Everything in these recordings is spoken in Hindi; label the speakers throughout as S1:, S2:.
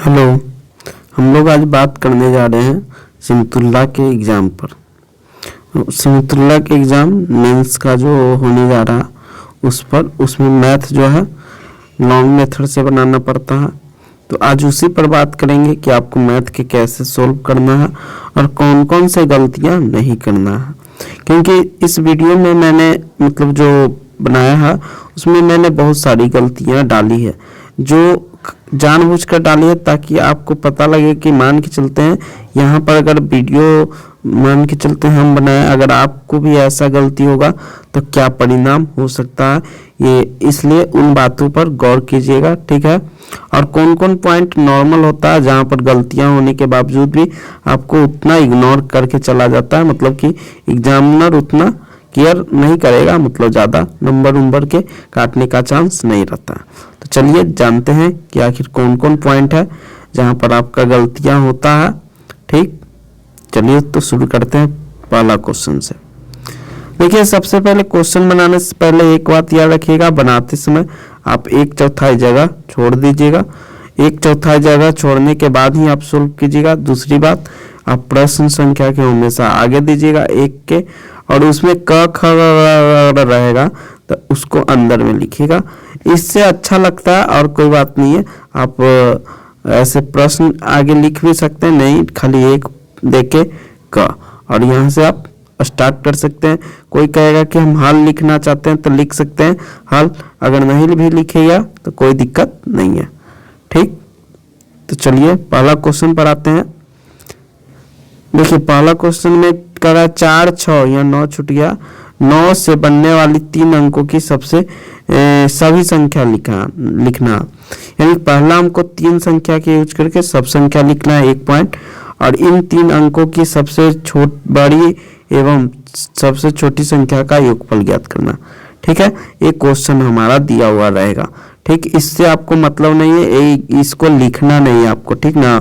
S1: हेलो। हम लोग आज बात करने जा रहे हैं सिमतुल्लाह के एग्ज़ाम पर। सिमतुल्लाह के एग्ज़ाम मेंस का जो होने जा रहा उस पर, उसमें मैथ जो है लॉन्ग मेथड से बनाना पड़ता है। तो आज उसी पर बात करेंगे कि आपको मैथ के कैसे सोल्व करना है और कौन कौन से गलतियां नहीं करना है। क्योंकि इस वीडियो में मैंने मतलब जो बनाया है उसमें मैंने बहुत सारी गलतियां डाली है, जो जानबूझकर डाली है ताकि आपको पता लगे कि मान के चलते हैं यहाँ पर अगर वीडियो मान के चलते हैं हम बनाए, अगर आपको भी ऐसा गलती होगा तो क्या परिणाम हो सकता है, ये इसलिए उन बातों पर गौर कीजिएगा, ठीक है। और कौन कौन पॉइंट नॉर्मल होता है जहाँ पर गलतियाँ होने के बावजूद भी आपको उतना इग्नोर करके चला जाता है, मतलब कि एग्जामिनर उतना केयर नहीं करेगा, मतलब ज़्यादा नंबर के काटने का चांस नहीं रहता। तो चलिए जानते हैं कि आखिर कौन कौन पॉइंट है जहाँ पर आपका गलतियाँ होता है, ठीक। चलिए तो शुरू करते हैं पहला क्वेश्चन से। देखिए, सबसे पहले क्वेश्चन बनाने से पहले एक बात याद रखिएगा, बनाते समय आप 1/4 जगह छोड़ दीजिएगा। 1/4 जगह छोड़ने के बाद ही आप सोल्व कीजिएगा। दूसरी बात, आप प्रश्न संख्या के हमेशा आगे दीजिएगा 1 के, और उसमें क ख रहेगा तो उसको अंदर में लिखिएगा। इससे अच्छा लगता है और कोई बात नहीं है, आप ऐसे प्रश्न आगे लिख भी सकते हैं, नहीं खाली एक देके क, और यहाँ से आप स्टार्ट कर सकते हैं। कोई कहेगा कि हम हल लिखना चाहते हैं तो लिख सकते हैं हल, अगर नहीं भी लिखेगा तो कोई दिक्कत नहीं है, ठीक। तो चलिए पहला क्वेश्चन पर आते हैं। देखिए, पहला क्वेश्चन में करा 4, 6 या 9 छुटिया 9 से बनने वाली 3 अंकों की सभी संख्या लिखना। यानी पहला हमको 3 संख्या के यूज करके सब संख्या लिखना है 1 पॉइंट, और इन 3 अंकों की सबसे बड़ी एवं सबसे छोटी संख्या का योगफल ज्ञात करना, ठीक है। एक क्वेश्चन हमारा दिया हुआ रहेगा, ठीक। इससे आपको मतलब नहीं है, इसको लिखना नहीं है आपको, ठीक ना।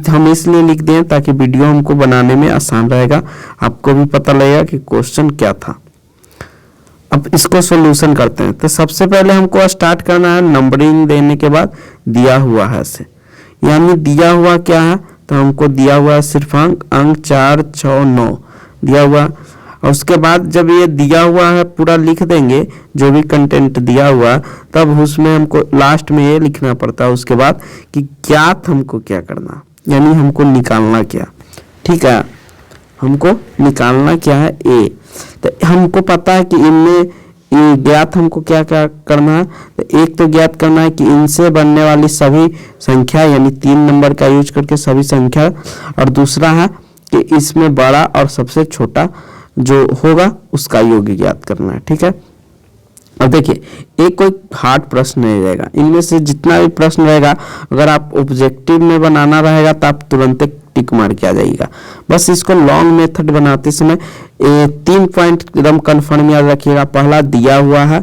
S1: हम इसलिए लिख दें ताकि वीडियो हमको बनाने में आसान रहेगा, आपको भी पता लगेगा कि क्वेश्चन क्या था। अब इसको सॉल्यूशन करते हैं। तो सबसे पहले हमको स्टार्ट करना है नंबरिंग देने के बाद दिया हुआ है से, यानी दिया हुआ क्या है, तो हमको दिया हुआ है सिर्फ अंक 4, 6, 9 दिया हुआ, और उसके बाद जब ये दिया हुआ है पूरा लिख देंगे जो भी कंटेंट दिया हुआ, तब उसमें हमको लास्ट में ये लिखना पड़ता है उसके बाद कि ज्ञात हमको क्या करना, यानी हमको निकालना क्या, ठीक है। हमको निकालना क्या है ए। तो हमको पता है कि इनमें ज्ञात हमको क्या क्या करना है, तो एक तो ज्ञात करना है कि इनसे बनने वाली सभी संख्या, यानी 3 नंबर का यूज करके सभी संख्या, और दूसरा है कि इसमें बड़ा और सबसे छोटा जो होगा उसका योग ज्ञात करना है, ठीक है। अब देखिए, एक कोई हार्ड प्रश्न नहीं रहेगा, इनमें से जितना भी प्रश्न रहेगा अगर आप ऑब्जेक्टिव में बनाना रहेगा तो आप तुरंत टिक मार के आ जाइएगा। बस इसको लॉन्ग मेथड बनाते समय 3 पॉइंट एकदम कन्फर्म याद रखिएगा। पहला, दिया हुआ है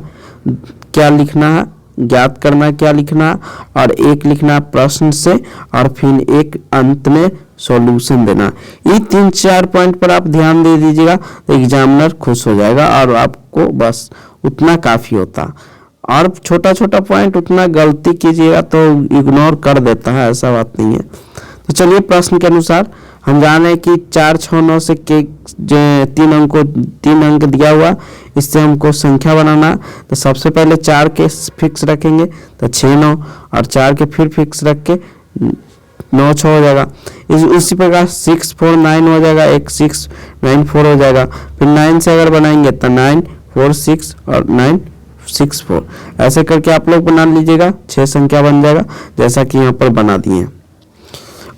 S1: क्या लिखना है, ज्ञात करना क्या लिखना, और एक लिखना प्रश्न से, और फिर एक अंत में सॉल्यूशन देना। ये 3-4 पॉइंट पर आप ध्यान दे दीजिएगा तो एग्जामिनर खुश हो जाएगा, और आपको बस उतना काफ़ी होता। और छोटा छोटा पॉइंट उतना गलती कीजिएगा तो इग्नोर कर देता है, ऐसा बात नहीं है। तो चलिए प्रश्न के अनुसार हम जान रहे हैं कि 4, 6, 9 से के 3 अंक दिया हुआ, इससे हमको संख्या बनाना। तो सबसे पहले 4 के फिक्स रखेंगे तो 6, 9, और 4 के फिर फिक्स रख के 9, 6 हो जाएगा। उसी प्रकार 6, 4, 9 हो जाएगा, एक 6, 9, 4 हो जाएगा। फिर 9 से अगर बनाएंगे तो 9, 4, 6 और 9, 6, 4 ऐसे करके आप लोग बना लीजिएगा, 6 संख्या बन जाएगा जैसा कि यहाँ पर बना दिए हैं।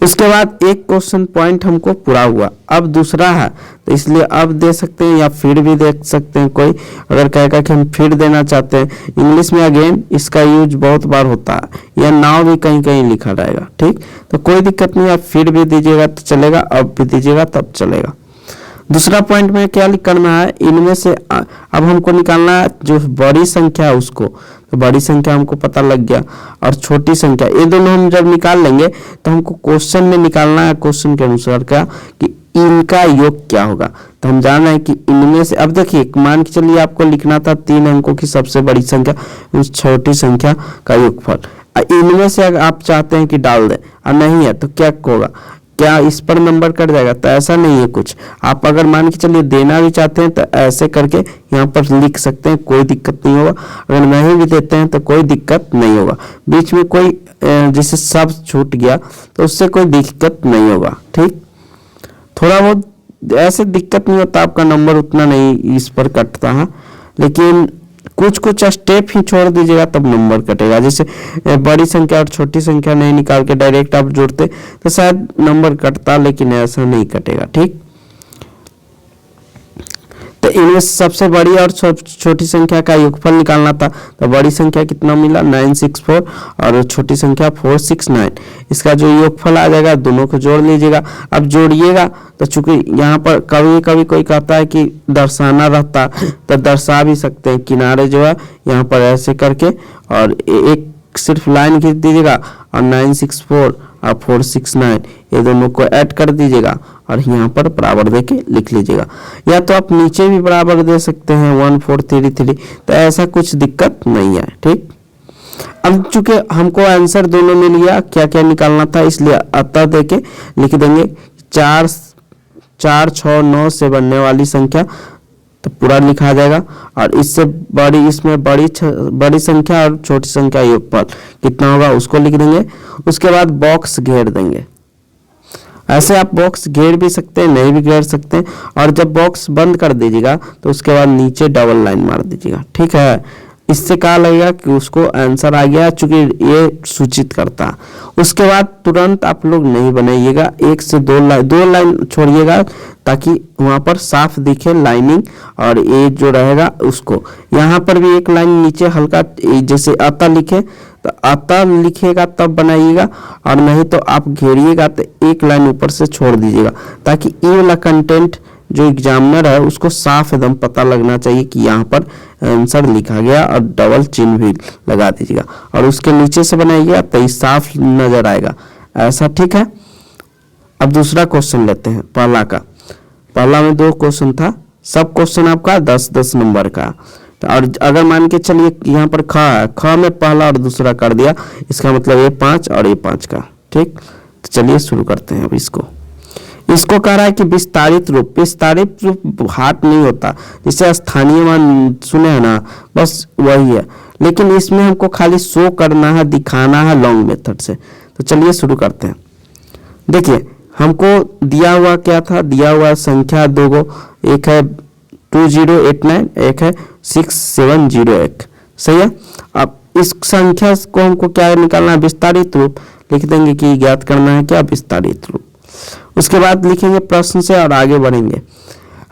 S1: उसके बाद एक क्वेश्चन पॉइंट हमको पूरा हुआ। अब दूसरा है तो इसलिए अब दे सकते हैं या फिर भी दे सकते हैं। कोई अगर कहेगा कि हम फिर देना चाहते हैं, इंग्लिश में अगेन इसका यूज बहुत बार होता है, या नाउ भी कहीं कहीं लिखा रहेगा, ठीक। तो कोई दिक्कत नहीं, आप फिर भी दीजिएगा तो चलेगा, अब भी दीजिएगा तब चलेगा। दूसरा पॉइंट में क्या करना है, इनमें से अब हमको निकालना है जो बड़ी संख्या है उसको। तो बड़ी संख्या हमको पता लग गया, और छोटी संख्या, ये दोनों हम जब निकाल लेंगे तो हमको क्वेश्चन में निकालना है, क्वेश्चन के अनुसार क्या कि इनका योग क्या होगा। तो हम जान रहे हैं कि इनमें से, अब देखिए मान के चलिए आपको लिखना था 3 अंकों की सबसे बड़ी संख्या उस छोटी संख्या का योगफल। इनमें से अगर आप चाहते हैं कि डाल दें और नहीं है तो क्या होगा, क्या इस पर नंबर कट जाएगा? तो ऐसा नहीं है कुछ। आप अगर मान के चलिए देना भी चाहते हैं तो ऐसे करके यहाँ पर लिख सकते हैं, कोई दिक्कत नहीं होगा। अगर नहीं भी देते हैं तो कोई दिक्कत नहीं होगा। बीच में कोई जैसे शब्द छूट गया तो उससे कोई दिक्कत नहीं होगा। ठीक, थोड़ा बहुत ऐसे दिक्कत नहीं होता, आपका नंबर उतना नहीं इस पर कटता है, लेकिन कुछ कुछ स्टेप ही छोड़ दीजिएगा तब नंबर कटेगा। जैसे बड़ी संख्या और छोटी संख्या नहीं निकाल के डायरेक्ट आप जोड़ते तो शायद नंबर कटता, लेकिन ऐसा नहीं कटेगा। ठीक, तो इनमें सबसे बड़ी और छोटी संख्या का योगफल निकालना था, तो बड़ी संख्या कितना मिला 964 और छोटी संख्या 469। इसका जो योगफल आ जाएगा दोनों को जोड़ लीजिएगा। अब जोड़िएगा तो चूंकि यहाँ पर कभी कभी कोई कहता है कि दर्शाना रहता, तो दर्शा भी सकते हैं। किनारे जो है यहाँ पर ऐसे करके और एक सिर्फ लाइन खींच दीजिएगा और 964 और 469 ये दोनों को ऐड कर दीजिएगा और यहाँ पर बराबर देके लिख लीजिएगा। या तो आप नीचे भी बराबर दे सकते हैं 1433, तो ऐसा कुछ दिक्कत नहीं है। ठीक, अब चूंकि हमको आंसर दोनों मिल गया, क्या क्या निकालना था, इसलिए अतः देके लिख देंगे 4 4 6 9 से बनने वाली संख्या, तो पूरा लिखा जाएगा। और इससे बड़ी, इसमें बड़ी संख्या और छोटी संख्या योगफल कितना होगा उसको लिख देंगे। उसके बाद बॉक्स घेर देंगे। ऐसे आप बॉक्स घेर भी सकते हैं, नहीं भी घेर सकते हैं। और जब बॉक्स बंद कर दीजिएगा तो उसके बाद नीचे डबल लाइन मार दीजिएगा। ठीक है, इससे क्या लगेगा कि उसको आंसर आ गया, चूंकि ये सूचित करता है। उसके बाद तुरंत आप लोग नहीं बनाइएगा, 1 से 2 लाइन छोड़िएगा ताकि वहां पर साफ दिखे लाइनिंग, और ये जो रहेगा उसको यहाँ पर भी एक लाइन नीचे हल्का जैसे अतः लिखे तो अतः लिखिएगा तब बनाइएगा, और नहीं तो आप घेरिएगा तो एक लाइन ऊपर से छोड़ दीजिएगा ताकि ये वाला कंटेंट जो एग्जामिनर है उसको साफ एकदम पता लगना चाहिए कि यहाँ पर आंसर लिखा गया, और डबल चिन्ह भी लगा दीजिएगा और उसके नीचे से बनाइएगा तो ये साफ नजर आएगा ऐसा। ठीक है, अब दूसरा क्वेश्चन लेते हैं। पहला में 2 क्वेश्चन था, सब क्वेश्चन आपका 10-10 नंबर का। और अगर मान के चलिए यहाँ पर ख में पहला और दूसरा कर दिया, इसका मतलब ये 5 और ये 5 का। ठीक, तो चलिए शुरू करते हैं। अब इसको कह रहा है कि विस्तारित रूप हार्ट नहीं होता, जिसे स्थानीय मान सुने हैं ना, बस वही है, लेकिन इसमें हमको खाली शो करना है, दिखाना है लॉन्ग मेथड से। तो चलिए शुरू करते हैं। देखिए हमको दिया हुआ क्या था, दिया हुआ संख्या 2 गो, एक है 2089, एक है 6701। सही है। अब इस संख्या को हमको क्या निकालना है, विस्तारित रूप। लिख देंगे कि ज्ञात करना है क्या, विस्तारित रूप। उसके बाद लिखेंगे प्रश्न से और आगे बढ़ेंगे।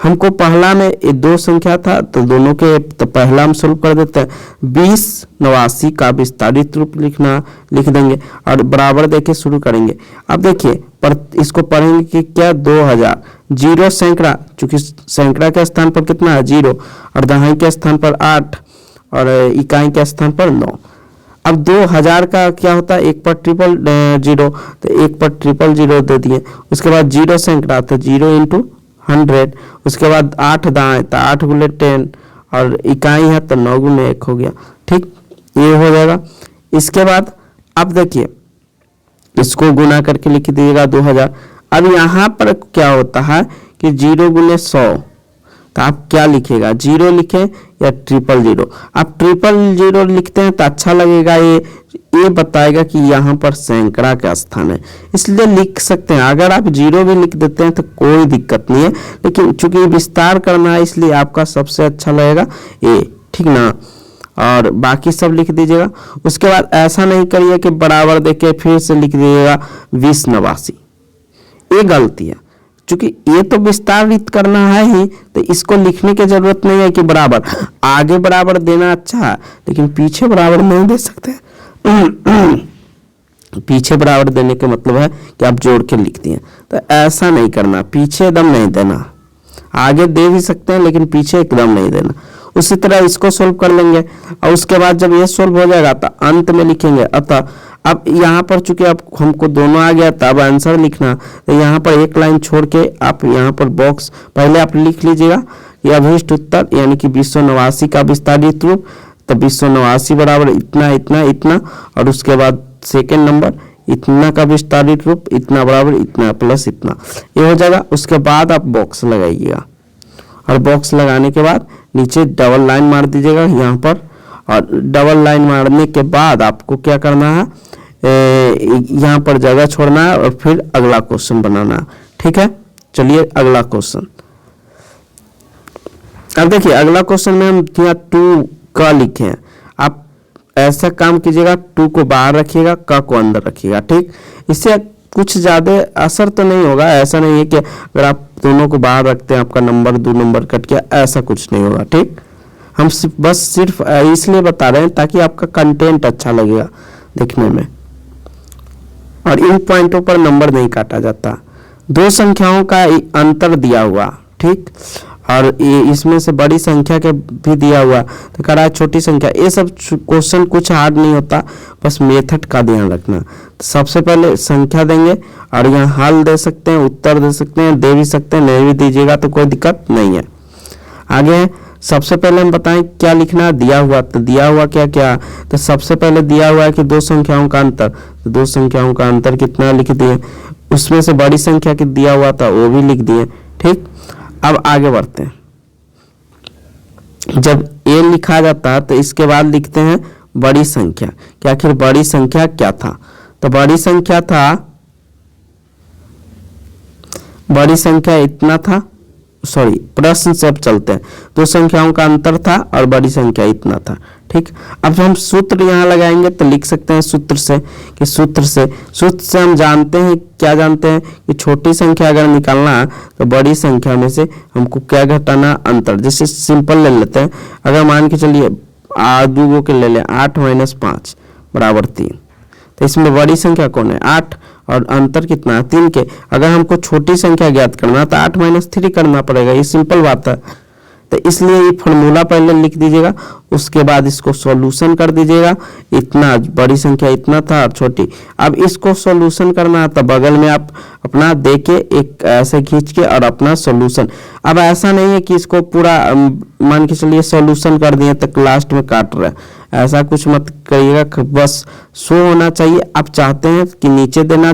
S1: हमको पहला में 2 संख्या था तो दोनों के तो पहला हम सोल्व कर देते हैं। 2089 का विस्तारित रूप लिख देंगे और बराबर देके शुरू करेंगे। अब देखिए पर इसको पढ़ेंगे कि क्या 2000, जीरो सैकड़ा, चूंकि सैकड़ा के स्थान पर कितना है 0 और दहाई के स्थान पर 8 और इकाई के स्थान पर 9। अब 2000 का क्या होता है, 1 पर 000, तो 1 पर 000 दे दिए। उसके बाद जीरो सैकड़ा तो 0 × 100। उसके बाद 8 दाएं तो 8 गुने 10 और इकाई है तो 9 गुने 1 हो गया। ठीक, ये हो जाएगा। इसके बाद अब देखिए इसको गुना करके लिख दीजिएगा 2000। अब यहाँ पर क्या होता है कि 0 × 100, तो आप क्या लिखेगा, 0 लिखें या 000। आप 000 लिखते हैं तो अच्छा लगेगा, ये बताएगा कि यहाँ पर सैकड़ा का स्थान है, इसलिए लिख सकते हैं। अगर आप 0 भी लिख देते हैं तो कोई दिक्कत नहीं है, लेकिन चूंकि विस्तार करना है इसलिए आपका सबसे अच्छा लगेगा ये। ठीक ना, और बाकी सब लिख दीजिएगा। उसके बाद ऐसा नहीं करिए कि बराबर देके फिर से लिख दीजिएगा 2089, ये गलती है। चूंकि ये तो विस्तारित करना है ही, तो इसको लिखने की जरूरत नहीं है कि बराबर। आगे बराबर देना अच्छा है, लेकिन पीछे बराबर नहीं दे सकते। पीछे बराबर देने का मतलब है कि आप जोड़ के लिख दिए, तो ऐसा नहीं करना, पीछे एकदम नहीं देना। आगे दे भी सकते हैं लेकिन पीछे एकदम नहीं देना। उसी तरह इसको सोल्व कर लेंगे और उसके बाद जब ये सोल्व हो जाएगा तो अंत में लिखेंगे अतः। अब यहाँ पर चूंकि अब हमको दोनों आ गया, तब आंसर लिखना, तो यहाँ पर एक लाइन छोड़ के आप यहाँ पर बॉक्स पहले आप लिख लीजिएगा कि अभीष्ट उत्तर यानी कि 2089 का विस्तारित रूप, तो 2089 बराबर इतना इतना इतना, और उसके बाद सेकेंड नंबर इतना का विस्तारित रूप इतना बराबर इतना प्लस इतना, ये हो जाएगा। उसके बाद आप बॉक्स लगाइएगा, और बॉक्स लगाने के बाद नीचे डबल लाइन मार दीजिएगा यहाँ पर, और डबल लाइन मारने के बाद आपको क्या करना है, यहाँ पर जगह छोड़ना है और फिर अगला क्वेश्चन बनाना है। ठीक है, चलिए अगला क्वेश्चन। अब देखिए अगला क्वेश्चन में हम यहाँ 2 का लिखे हैं। आप ऐसा काम कीजिएगा, 2 को बाहर रखिएगा, क को अंदर रखिएगा। ठीक, इससे कुछ ज़्यादा असर तो नहीं होगा। ऐसा नहीं है कि अगर आप दोनों को बाहर रखते हैं आपका नंबर 2 नंबर कट गया, ऐसा कुछ नहीं होगा। ठीक, हम सिर्फ इसलिए बता रहे हैं ताकि आपका कंटेंट अच्छा लगेगा देखने में, और इन पॉइंटों पर नंबर नहीं काटा जाता। 2 संख्याओं का अंतर दिया हुआ, ठीक, और इसमें से बड़ी संख्या के भी दिया हुआ, तो कह रहा है छोटी संख्या। ये सब क्वेश्चन कुछ हार्ड नहीं होता, बस मेथड का ध्यान रखना। तो सबसे पहले संख्या देंगे, और यहाँ हल दे सकते हैं, उत्तर दे सकते हैं, दे भी सकते हैं, नहीं भी दीजिएगा तो कोई दिक्कत नहीं है। आगे सबसे पहले हम बताएं क्या लिखना है, दिया हुआ। तो दिया हुआ क्या क्या, तो सबसे पहले दिया हुआ है कि 2 संख्याओं का अंतर, तो 2 संख्याओं का अंतर कितना लिख दिए। उसमें से बड़ी संख्या की दिया हुआ था वो भी लिख दिए। ठीक, अब आगे बढ़ते हैं। जब ए लिखा जाता है तो इसके बाद लिखते हैं बड़ी संख्या, कि आखिर बड़ी संख्या क्या था। तो बड़ी संख्या इतना था, सॉरी प्रश्न से अब चलते हैं। 2 संख्याओं का अंतर था और बड़ी संख्या इतना था। ठीक, अब हम सूत्र यहाँ लगाएंगे तो लिख सकते हैं सूत्र से हम जानते हैं, क्या जानते हैं कि छोटी संख्या अगर निकालना है तो बड़ी संख्या में से हमको क्या घटाना, अंतर। जैसे सिंपल ले लेते हैं, अगर मान के चलिए 2 के ले लें, 8 - 5 बराबर 3, तो इसमें बड़ी संख्या कौन है, 8, और अंतर कितना है, 3 के। अगर हमको छोटी संख्या ज्ञात करना तो 8 - 3 करना पड़ेगा, ये सिंपल बात है। तो इसलिए ये फॉर्मूला पहले लिख दीजिएगा, उसके बाद इसको सॉल्यूशन कर दीजिएगा। इतना बड़ी संख्या इतना था और छोटी। अब इसको सॉल्यूशन करना है तो बगल में आप अपना देके एक ऐसे खींच के और अपना सॉल्यूशन। अब ऐसा नहीं है कि इसको पूरा मान के चलिए सॉल्यूशन कर दिए तक लास्ट में काट रहे, ऐसा कुछ मत करिएगा, बस शो होना चाहिए। आप चाहते हैं कि नीचे देना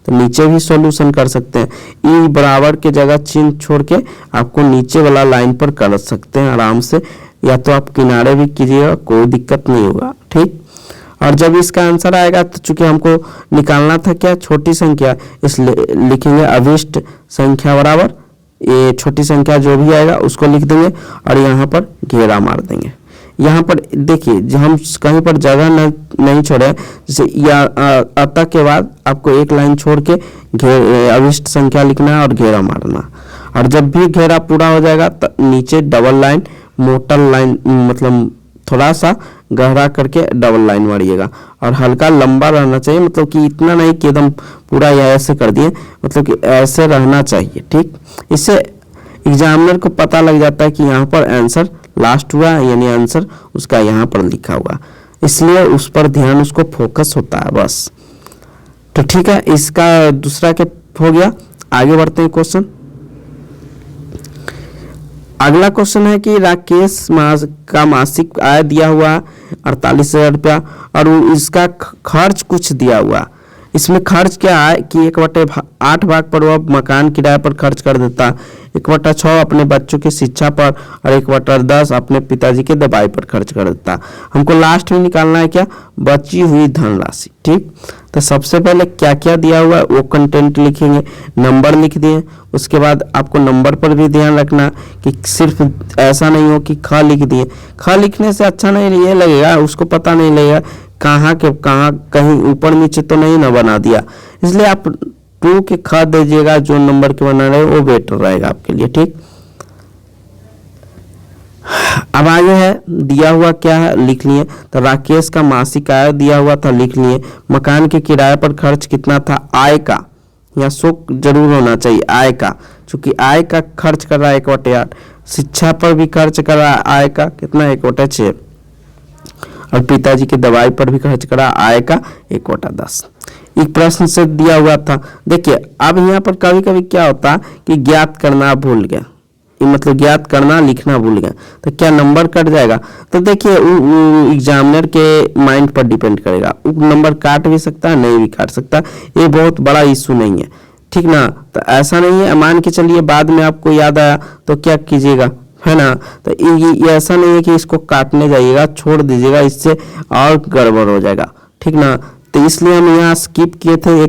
S1: तो नीचे भी सॉल्यूशन कर सकते हैं, ई बराबर के जगह चिन्ह छोड़ के आपको नीचे वाला लाइन पर कर सकते हैं आराम से, या तो आप किनारे भी कीजिएगा, कोई दिक्कत नहीं होगा। ठीक, और जब इसका आंसर आएगा तो चूंकि हमको निकालना था क्या, छोटी संख्या, इसलिए लिखेंगे अभिष्ट संख्या बराबर ये छोटी संख्या जो भी आएगा उसको लिख देंगे, और यहाँ पर घेरा मार देंगे। यहाँ पर देखिए जब हम कहीं पर जगह नहीं छोड़े, जैसे या अतः के बाद आपको एक लाइन छोड़ के अभिष्ट संख्या लिखना है और घेरा मारना। और जब भी घेरा पूरा हो जाएगा तो नीचे डबल लाइन, मोटा लाइन, मतलब थोड़ा सा गहरा करके डबल लाइन मारिएगा, और हल्का लंबा रहना चाहिए, मतलब कि इतना नहीं कि एकदम पूरा या ऐसे कर दिए, मतलब कि ऐसे रहना चाहिए। ठीक, इससे एग्जामिनर को पता लग जाता है कि यहाँ पर आंसर लास्ट हुआ, यानी आंसर उसका यहाँ पर लिखा हुआ, इसलिए उस पर ध्यान, उसको फोकस होता है बस। तो ठीक है, इसका दूसरा के हो गया। आगे बढ़ते हैं क्वेश्चन। अगला क्वेश्चन है कि राकेश का मासिक आय दिया हुआ 48,000 रुपया, और इसका खर्च कुछ दिया हुआ। इसमें खर्च क्या है कि 1/8 भाग पर वह मकान किराए पर खर्च कर देता, 1/6 अपने बच्चों की शिक्षा पर, और 1/10 अपने पिताजी के दवाई पर खर्च कर देता। हमको लास्ट में निकालना है क्या, बची हुई धनराशि। ठीक, तो सबसे पहले क्या क्या दिया हुआ है वो कंटेंट लिखेंगे, नंबर लिख दिए। उसके बाद आपको नंबर पर भी ध्यान रखना कि सिर्फ ऐसा नहीं हो कि ख लिख दिए। ख लिखने से अच्छा नहीं ये लगेगा, उसको पता नहीं लगेगा कहाँ के कहाँ, कहीं ऊपर नीचे तो नहीं ना बना दिया, इसलिए आप 2 के ख दीजिएगा, जो नंबर के बना रहे वो बेटर रहेगा आपके लिए। ठीक, अब आगे है दिया हुआ क्या है, लिख लिए। तो राकेश का मासिक आय दिया हुआ था, लिख लिए। मकान के किराए पर खर्च कितना था, आय का, या शो जरूर होना चाहिए आय का, क्योंकि आय का खर्च कर रहा है 1/8। शिक्षा पर भी खर्च कर रहा है आय का कितना, 1/6, और पिताजी की दवाई पर भी खर्च करा आय का 1/10। एक प्रश्न से दिया हुआ था। देखिए अब यहाँ पर कभी कभी क्या होता कि ज्ञात करना भूल गया, मतलब ज्ञात करना लिखना भूल गए तो क्या नंबर कट जाएगा? तो देखिए एग्जामिनर के माइंड पर डिपेंड करेगा, वो नंबर काट भी सकता है, नहीं भी काट सकता, ये बहुत बड़ा इशू नहीं है, ठीक ना। तो ऐसा नहीं है, मान के चलिए बाद में आपको याद आया तो क्या कीजिएगा, है ना। तो ये ऐसा नहीं है कि इसको काटने जाइएगा, छोड़ दीजिएगा, इससे और गड़बड़ हो जाएगा, ठीक ना। तो इसलिए हम यहाँ स्किप किए थे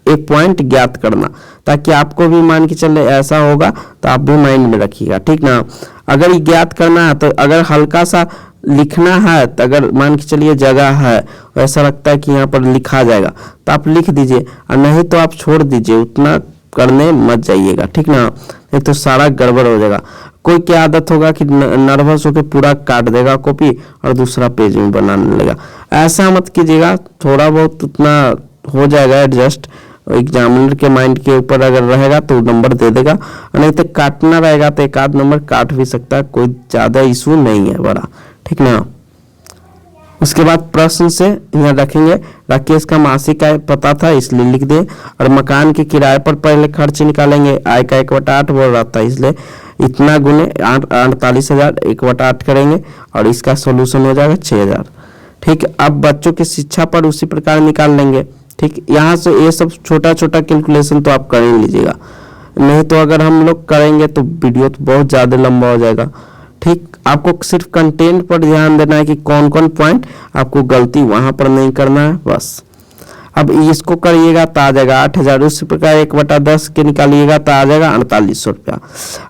S1: एक पॉइंट ज्ञात करना, ताकि आपको भी मान के चले ऐसा होगा तो आप भी माइंड में रखिएगा, ठीक ना। अगर ये ज्ञात करना है तो अगर हल्का सा लिखना है तो अगर मान के चलिए जगह है ऐसा लगता है कि यहाँ पर लिखा जाएगा तो आप लिख दीजिए, और नहीं तो आप छोड़ दीजिए, उतना करने मत जाइएगा, ठीक ना, नहीं तो सारा गड़बड़ हो जाएगा। कोई क्या आदत होगा कि नर्वस होकर पूरा काट देगा कॉपी और दूसरा पेज में बनाने लगेगा, ऐसा मत कीजिएगा, थोड़ा बहुत उतना हो जाएगा एडजस्ट, एग्जामिनर के माइंड के ऊपर अगर रहेगा तो नंबर दे देगा, नहीं तो काटना रहेगा तो एक आध नंबर काट भी सकता है, कोई ज़्यादा इशू नहीं है बड़ा, ठीक ना। उसके बाद प्रश्न से यहाँ रखेंगे, राकेश का मासिक आय पता था इसलिए लिख दे, और मकान के किराए पर पहले खर्च निकालेंगे, आय का 1/8 बोल रहा था इसलिए इतना गुने 48,000 1/8 करेंगे और इसका सोल्यूशन हो जाएगा 6,000, ठीक। अब बच्चों की शिक्षा पर उसी प्रकार निकाल लेंगे, ठीक। यहाँ से ये सब छोटा छोटा कैलकुलेशन तो आप कर ही लीजिएगा, नहीं तो अगर हम लोग करेंगे तो वीडियो तो बहुत ज़्यादा लंबा हो जाएगा, ठीक। आपको सिर्फ कंटेंट पर ध्यान देना है कि कौन कौन पॉइंट आपको गलती वहां पर नहीं करना है, बस। अब इसको करिएगा तो आ जाएगा 8,000, उसी प्रकार 1/10 के निकालिएगा तो आ जाएगा 4800 रुपया।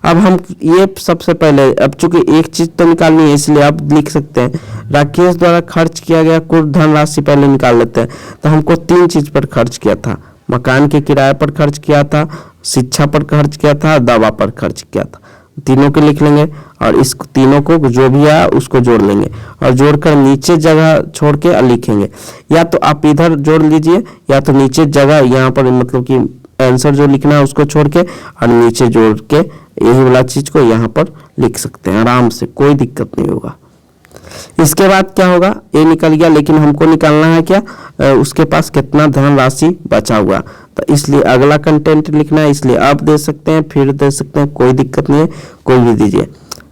S1: अब हम ये सबसे पहले, अब चूंकि एक चीज तो निकालनी है इसलिए आप लिख सकते हैं राकेश द्वारा खर्च किया गया कुल धनराशि पहले निकाल लेते हैं। तो हमको 3 चीज पर खर्च किया था, मकान के किराए पर खर्च किया था, शिक्षा पर खर्च किया था, दवा पर खर्च किया था, तीनों के लिख लेंगे और इस तीनों को जो भी आया उसको जोड़ लेंगे और जोड़कर नीचे जगह छोड़ के लिखेंगे, या तो आप इधर जोड़ लीजिए या तो नीचे जगह यहाँ पर मतलब कि आंसर जो लिखना है उसको छोड़ के और नीचे जोड़ के यही वाला चीज को यहाँ पर लिख सकते हैं आराम से, कोई दिक्कत नहीं होगा। इसके बाद क्या होगा, ये निकल गया, लेकिन हमको निकालना है क्या, उसके पास कितना धनराशि बचा हुआ, तो इसलिए अगला कंटेंट लिखना है, इसलिए आप दे सकते हैं फिर दे सकते हैं, कोई दिक्कत नहीं है, कोई भी दीजिए।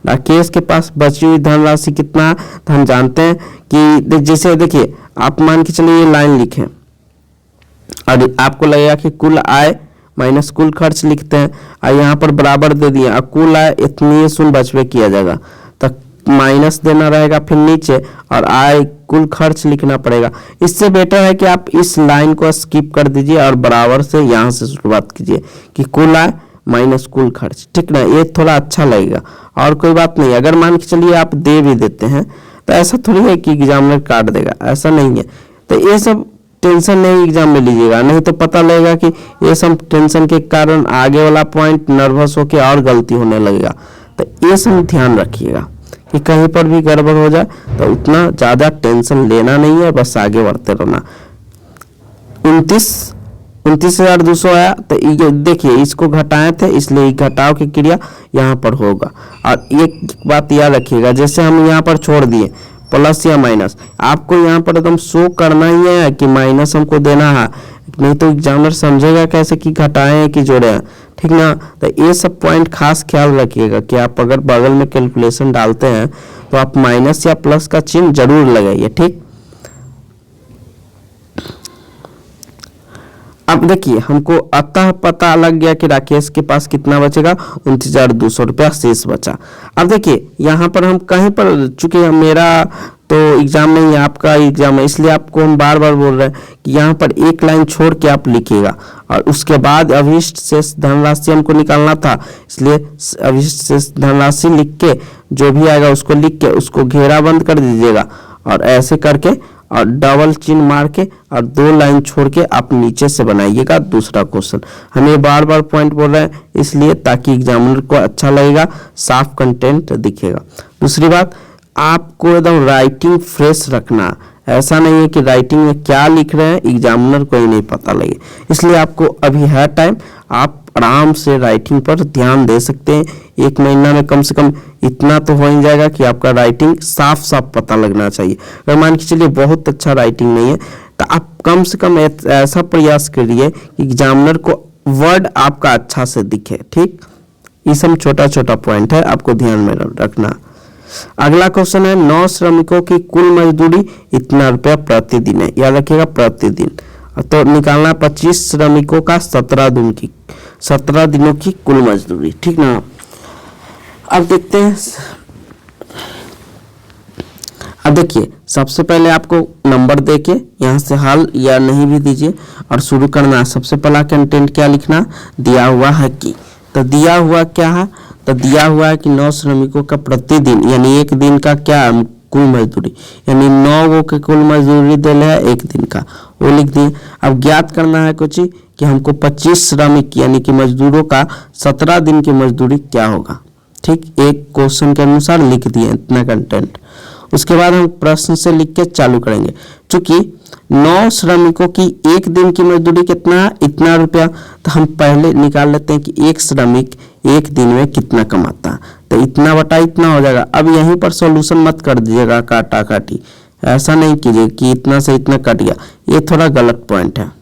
S1: राकेश के पास बची हुई धनराशि कितना, तो हम जानते हैं कि जैसे देखिए आप मान के चलिए ये लाइन लिखें और आपको लगेगा कि कुल आय माइनस कुल खर्च लिखते हैं और यहाँ पर बराबर दे दिए और कुल आय इतनी शून्य बचवे किया जाएगा, तो माइनस देना रहेगा फिर नीचे और आय कुल खर्च लिखना पड़ेगा। इससे बेटर है कि आप इस लाइन को स्किप कर दीजिए और बराबर से यहाँ से शुरुआत कीजिए कि कुल आय माइनस कुल खर्च, ठीक ना, ये थोड़ा अच्छा लगेगा और कोई बात नहीं। अगर मान के चलिए आप दे भी देते हैं तो ऐसा थोड़ी है कि एग्जामिनर काट देगा, ऐसा नहीं है। तो ये सब टेंशन नहीं एग्जाम में लीजिएगा, नहीं तो पता लगेगा कि ये सब टेंशन के कारण आगे वाला पॉइंट नर्वस होकर और गलती होने लगेगा। तो ये सब ध्यान रखिएगा कि कहीं पर भी गड़बड़ हो जाए तो उतना ज़्यादा टेंशन लेना नहीं है, बस आगे बढ़ते रहना। 29,200 आया, तो ये देखिए इसको घटाए थे इसलिए घटाव की क्रिया यहाँ पर होगा। और एक बात याद रखिएगा, जैसे हम यहाँ पर छोड़ दिए प्लस या माइनस, आपको यहाँ पर एकदम शो करना ही है कि माइनस हमको देना है, नहीं तो एग्जामिनर समझेगा कैसे कि घटाए हैं कि जोड़े हैं, ठीक ना। तो ये सब पॉइंट खास ख्याल रखिएगा कि आप अगर बगल में कैलकुलेशन डालते हैं तो आप माइनस या प्लस का चिन्ह जरूर लगाइए, ठीक। अब देखिए हमको अतः पता लग गया कि राकेश के पास कितना बचेगा, 29,200 रुपया शेष बचा। अब देखिए यहाँ पर हम कहीं पर, चूंकि मेरा तो एग्जाम नहीं है आपका एग्जाम है इसलिए आपको हम बार बार बोल रहे हैं कि यहाँ पर एक लाइन छोड़ के आप लिखिएगा और उसके बाद अभिष्ट शेष धनराशि हमको निकालना था, इसलिए अभिष्ट शेष धनराशि लिख के जो भी आएगा उसको लिख के उसको घेरा बंद कर दीजिएगा और ऐसे करके और डबल चिन्ह मार के और 2 लाइन छोड़ के आप नीचे से बनाइएगा दूसरा क्वेश्चन। हम ये बार बार पॉइंट बोल रहे हैं इसलिए ताकि एग्जामिनर को अच्छा लगेगा, साफ कंटेंट दिखेगा। दूसरी बात, आपको एकदम राइटिंग फ्रेश रखना, ऐसा नहीं है कि राइटिंग में क्या लिख रहे हैं एग्जामिनर को ही नहीं पता लगे, इसलिए आपको अभी है टाइम, आप आराम से राइटिंग पर ध्यान दे सकते हैं। 1 महीना में कम से कम इतना तो हो ही जाएगा कि आपका राइटिंग साफ साफ पता लगना चाहिए। अगर मान के चलिए बहुत अच्छा राइटिंग नहीं है तो आप कम से कम ऐसा प्रयास करिए कि एग्जामिनर को वर्ड आपका अच्छा से दिखे, ठीक। ये सब छोटा छोटा पॉइंट है, आपको ध्यान में रखना। अगला क्वेश्चन है 9 श्रमिकों की कुल मजदूरी इतना रुपया प्रतिदिन है, याद रखिएगा प्रतिदिन। तो निकालना 25 श्रमिकों का 17 दिनों की कुल मजदूरी, ठीक ना। अब देखते हैं, अब देखिए सबसे पहले आपको नंबर देके यहाँ से हल या नहीं भी दीजिए और शुरू करना। सबसे पहला कंटेंट क्या लिखना, दिया हुआ है कि, तो दिया हुआ क्या है, तो दिया हुआ है कि 9 श्रमिकों का प्रतिदिन यानी एक दिन का क्या कुल मजदूरी, यानी 9 के कुल मजदूरी दे है एक दिन का, वो लिख दिए। अब ज्ञात करना है कुछ कि हमको 25 श्रमिक यानी कि मजदूरों का 17 दिन की मजदूरी क्या होगा, ठीक। एक क्वेश्चन के अनुसार लिख दिए इतना कंटेंट। उसके बाद हम प्रश्न से लिख के चालू करेंगे। चूंकि 9 श्रमिकों की एक दिन की मजदूरी कितना है, इतना रुपया, तो हम पहले निकाल लेते हैं कि एक श्रमिक एक दिन में कितना कमाता है, तो इतना बटा इतना हो जाएगा। अब यहीं पर सॉल्यूशन मत कर दीजिएगा काटा काटी, ऐसा नहीं कीजिए कि इतना से इतना कट गया, ये थोड़ा गलत पॉइंट है।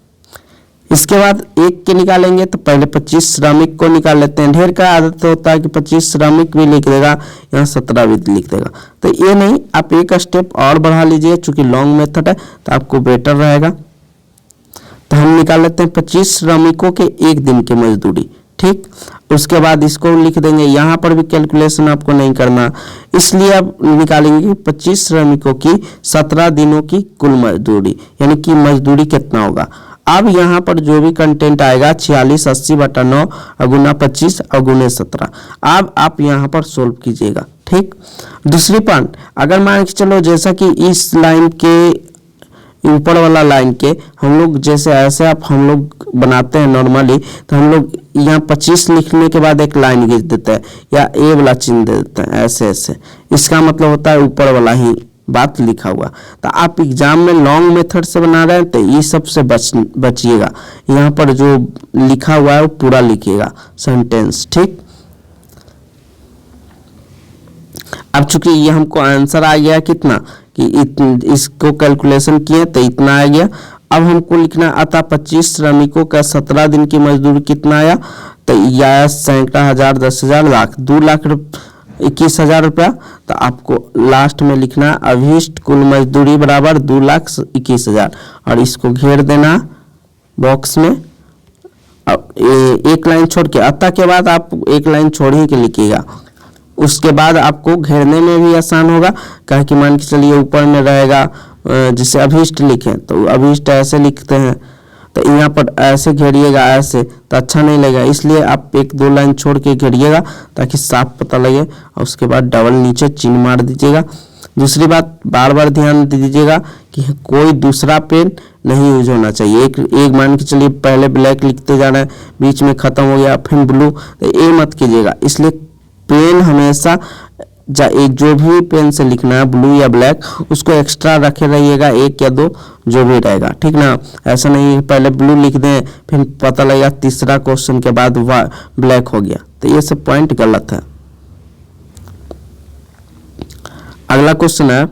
S1: इसके बाद एक के निकालेंगे तो पहले 25 श्रमिक को निकाल लेते हैं। ढेर का आदत होता है कि 25 श्रमिक भी लिख देगा, यहाँ 17 भी लिख देगा, तो ये नहीं, आप एक स्टेप और बढ़ा लीजिए, चूंकि लॉन्ग मेथड है तो आपको बेटर रहेगा। तो हम निकाल लेते हैं 25 श्रमिकों के एक दिन की मजदूरी, ठीक। उसके बाद इसको लिख देंगे, यहाँ पर भी कैलकुलेशन आपको नहीं करना, इसलिए अब निकालेंगे 25 श्रमिकों की 17 दिनों की कुल मजदूरी, यानी कि मजदूरी कितना होगा। अब यहाँ पर जो भी कंटेंट आएगा 46 80/9 गुना 25 और गुने 17, अब आप यहाँ पर सोल्व कीजिएगा, ठीक। दूसरी पॉइंट, अगर मान के चलो जैसा कि इस लाइन के ऊपर वाला लाइन के हम लोग जैसे ऐसे आप हम लोग बनाते हैं नॉर्मली, तो हम लोग यहाँ 25 लिखने के बाद एक लाइन खींच देते हैं या ए वाला चिन्ह दे देते हैं, ऐसे ऐसे, इसका मतलब होता है ऊपर वाला ही बात लिखा हुआ। तो आप एग्जाम में लॉन्ग मेथड से बना रहे हैं तो ये सब से बचिएगा, यहाँ पर जो लिखा हुआ है वो पूरा लिखिएगा सेंटेंस, ठीक। अब चूंकि ये हमको आंसर आ गया कितना कि इसको कैलकुलेशन किए तो इतना आ गया। अब हमको लिखना आता 25 श्रमिकों का 17 दिन की मजदूरी कितना आया, तो यह सैकड़ा, हजार, 10,000, लाख, 2,21,000 रुपया। तो आपको लास्ट में लिखना अभीष्ट कुल मजदूरी बराबर 2,21,000 और इसको घेर देना बॉक्स में। अब एक लाइन छोड़ के, अतः के बाद आप एक लाइन छोड़ ही के लिखिएगा, उसके बाद आपको घेरने में भी आसान होगा। कहे कि मान के चलिए ऊपर में रहेगा जिसे अभीष्ट लिखें तो अभीष्ट ऐसे लिखते हैं, तो यहाँ पर ऐसे घेरिएगा, ऐसे तो अच्छा नहीं लगेगा, इसलिए आप 1-2 लाइन छोड़ के घेरिएगा ताकि साफ पता लगे, और उसके बाद डबल नीचे चिन्ह मार दीजिएगा। दूसरी बात, बार बार ध्यान दीजिएगा कि कोई दूसरा पेन नहीं यूज होना चाहिए। एक मान के चलिए पहले ब्लैक लिखते जाना है, बीच में खत्म हो गया फिर ब्लू, तो ये मत कीजिएगा। इसलिए पेन हमेशा जो भी पेन से लिखना है ब्लू या ब्लैक, उसको एक्स्ट्रा रखे रहिएगा, 1 या 2 जो भी रहेगा, ठीक ना। ऐसा नहीं पहले ब्लू लिख दें फिर पता लगेगा तीसरा क्वेश्चन के बाद ब्लैक हो गया, तो ये सब पॉइंट गलत है। अगला क्वेश्चन है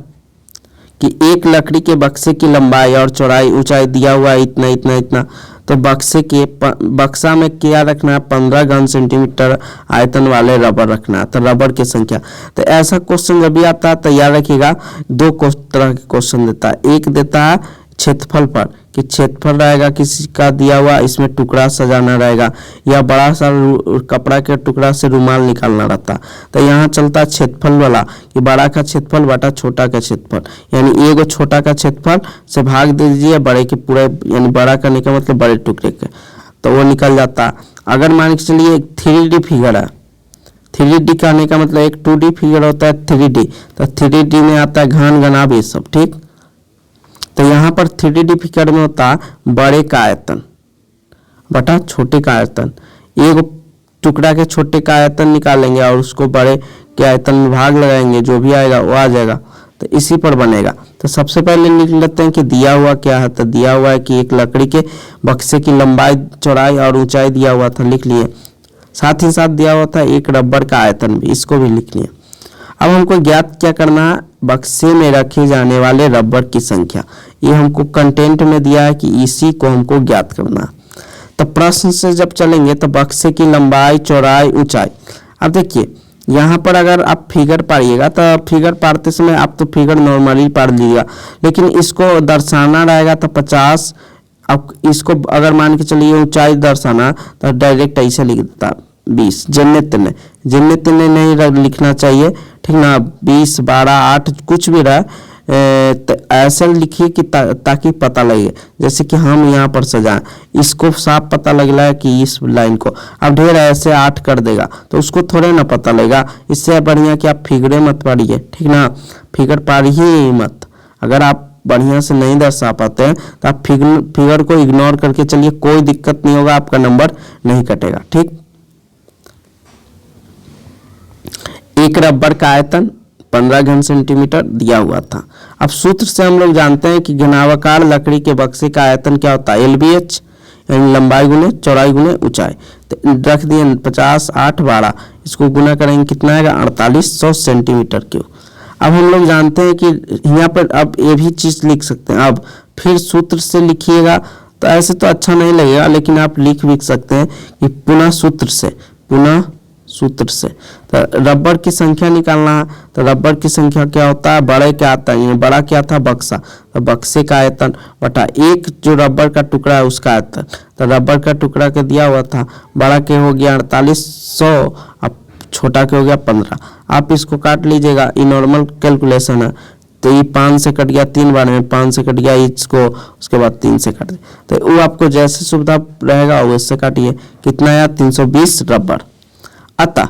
S1: कि एक लकड़ी के बक्से की लंबाई और चौड़ाई ऊंचाई दिया हुआ है इतना इतना इतना, तो बक्सा में क्या रखना है, 15 घन सेंटीमीटर आयतन वाले रबर रखना है, तो रबर की संख्या। तो ऐसा क्वेश्चन जब भी आता है तो याद रखिएगा 2 तरह के क्वेश्चन देता है। एक देता है क्षेत्रफल पर कि क्षेत्रफल रहेगा किसी का दिया हुआ, इसमें टुकड़ा सजाना रहेगा, या बड़ा सा कपड़ा के टुकड़ा से रुमाल निकालना रहता। तो यहाँ चलता है क्षेत्रफल वाला कि बड़ा का क्षेत्रफल बटा छोटा का क्षेत्रफल, यानी एक छोटा का क्षेत्रफल से भाग दे दीजिए बड़े के पूरे, यानी बड़ा करने का मतलब बड़े टुकड़े के, तो वो निकल जाता। अगर मान के चलिए 3D फिगर है, 3D कहने का मतलब एक 2D फिगर होता है 3D, तो 3D में आता है घन घनाभ ये सब, ठीक। तो यहाँ पर 3D फिगर में होता बड़े का आयतन बटा छोटे का आयतन, एक टुकड़ा के छोटे का आयतन निकालेंगे और उसको बड़े के आयतन में भाग लगाएंगे, जो भी आएगा वो आ जाएगा, तो इसी पर बनेगा। तो सबसे पहले लिख लेते हैं कि दिया हुआ क्या है, तो दिया हुआ है कि एक लकड़ी के बक्से की लंबाई चौड़ाई और ऊंचाई दिया हुआ था, लिख लिए। साथ ही साथ दिया हुआ था एक रबर का आयतन भी, इसको भी लिख लिए। अब हमको ज्ञात क्या करना है, बक्से में रखे जाने वाले रबर की संख्या, ये हमको कंटेंट में दिया है कि इसी को हमको ज्ञात करना। तो प्रश्न से जब चलेंगे तो बक्से की लंबाई चौड़ाई ऊंचाई, अब देखिए यहाँ पर अगर आप फिगर पारिएगा तो फिगर पारते समय आप तो फिगर नॉर्मली पार लीजिएगा, लेकिन इसको दर्शाना रहेगा तो 50। अब इसको अगर मान के चलिए ऊंचाई दर्शाना तो डायरेक्ट ऐसे लिख देता 20, जन्ने तिन्ने नहीं लिखना चाहिए, ठीक ना। 20, 12, 8 कुछ भी रहा तो ऐसे लिखिए कि ताकि पता लगे, जैसे कि हम यहाँ पर सजाएं, इसको साफ पता लग रहा है कि इस लाइन को। अब ढेर ऐसे 8 कर देगा तो उसको थोड़े ना पता लगेगा। इससे बढ़िया कि आप फिगरे मत पढ़िए, ठीक ना, फिगर पढ़िए ही मत। अगर आप बढ़िया से नहीं दर्शा पाते हैं तो आप फिगर को इग्नोर करके चलिए, कोई दिक्कत नहीं होगा, आपका नंबर नहीं कटेगा, ठीक। एक रबर का आयतन 15 घन सेंटीमीटर दिया हुआ था। अब सूत्र से हम लोग जानते हैं कि घनावाकार लकड़ी के बक्से का आयतन क्या होता है, LBH, यानी लंबाई गुने चौड़ाई गुने ऊंचाई। तो रख दिए 50, 8, 12, इसको गुना करेंगे कितना आएगा 4800 सेंटीमीटर क्यूब। अब हम लोग जानते हैं कि यहाँ पर अब ये भी चीज लिख सकते हैं। अब फिर सूत्र से लिखिएगा तो ऐसे तो अच्छा नहीं लगेगा, लेकिन आप लिख भी सकते हैं कि पुनः सूत्र से तो रबर की संख्या निकालना है। तो रबर की संख्या क्या होता है, बड़े क्या आता है, ये बड़ा क्या था बक्सा, तो बक्से का आयतन बटा एक जो रबर का टुकड़ा है उसका आयतन। तो रबर का टुकड़ा के दिया हुआ था, बड़ा के हो गया 4800, अब छोटा के हो गया 15। आप इसको काट लीजिएगा, ये नॉर्मल कैलकुलेशन है। तो ये 5 से कट गया 3 बार में, 5 से कट गया इसको, उसके बाद 3 से कट गया। तो वो आपको जैसे सुविधा रहेगा वैसे काटिए। कितना आया 320 रबर। अतः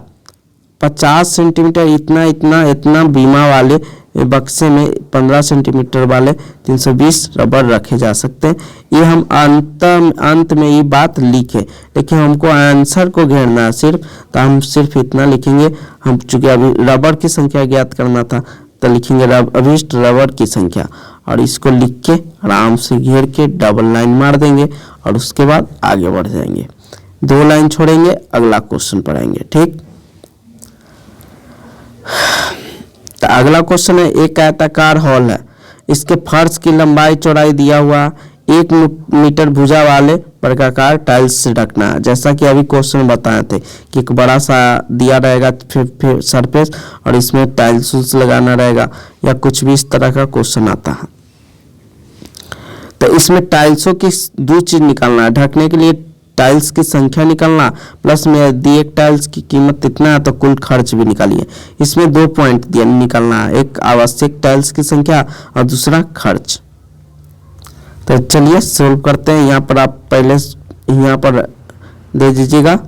S1: 50 सेंटीमीटर इतना बीमा वाले बक्से में 15 सेंटीमीटर वाले 320 रबर रखे जा सकते हैं। ये हम अंत में ये बात लिखे, लेकिन हमको आंसर को घेरना है सिर्फ, तो हम सिर्फ इतना लिखेंगे। हम चूंकि अभी रबर की संख्या ज्ञात करना था तो लिखेंगे अभिष्ट रबर की संख्या, और इसको लिख के आराम से घेर के डबल लाइन मार देंगे और उसके बाद आगे बढ़ जाएंगे। 2 लाइन छोड़ेंगे, अगला क्वेश्चन पढ़ेंगे, ठीक। तो अगला क्वेश्चन है, एक आयताकार हॉल है, इसके फर्श की लंबाई चौड़ाई दिया हुआ, 1 मीटर भुजा वाले वर्गाकार टाइल्स से ढकना है। जैसा कि अभी क्वेश्चन बताए थे कि एक बड़ा सा दिया रहेगा फिर सरफेस और इसमें टाइल्स लगाना रहेगा, या कुछ भी इस तरह का क्वेश्चन आता है। तो इसमें टाइल्सों की 2 चीज निकालना है। ढकने के लिए टाइल्स की संख्या निकालना, प्लस में दिए टाइल्स की कीमत इतना है तो कुल खर्च भी निकालिए। इसमें 2 पॉइंट दिया निकालना है, एक आवश्यक टाइल्स की संख्या और दूसरा खर्च। तो चलिए सोल्व करते हैं। यहाँ पर आप पहले यहाँ पर दे दीजिएगा,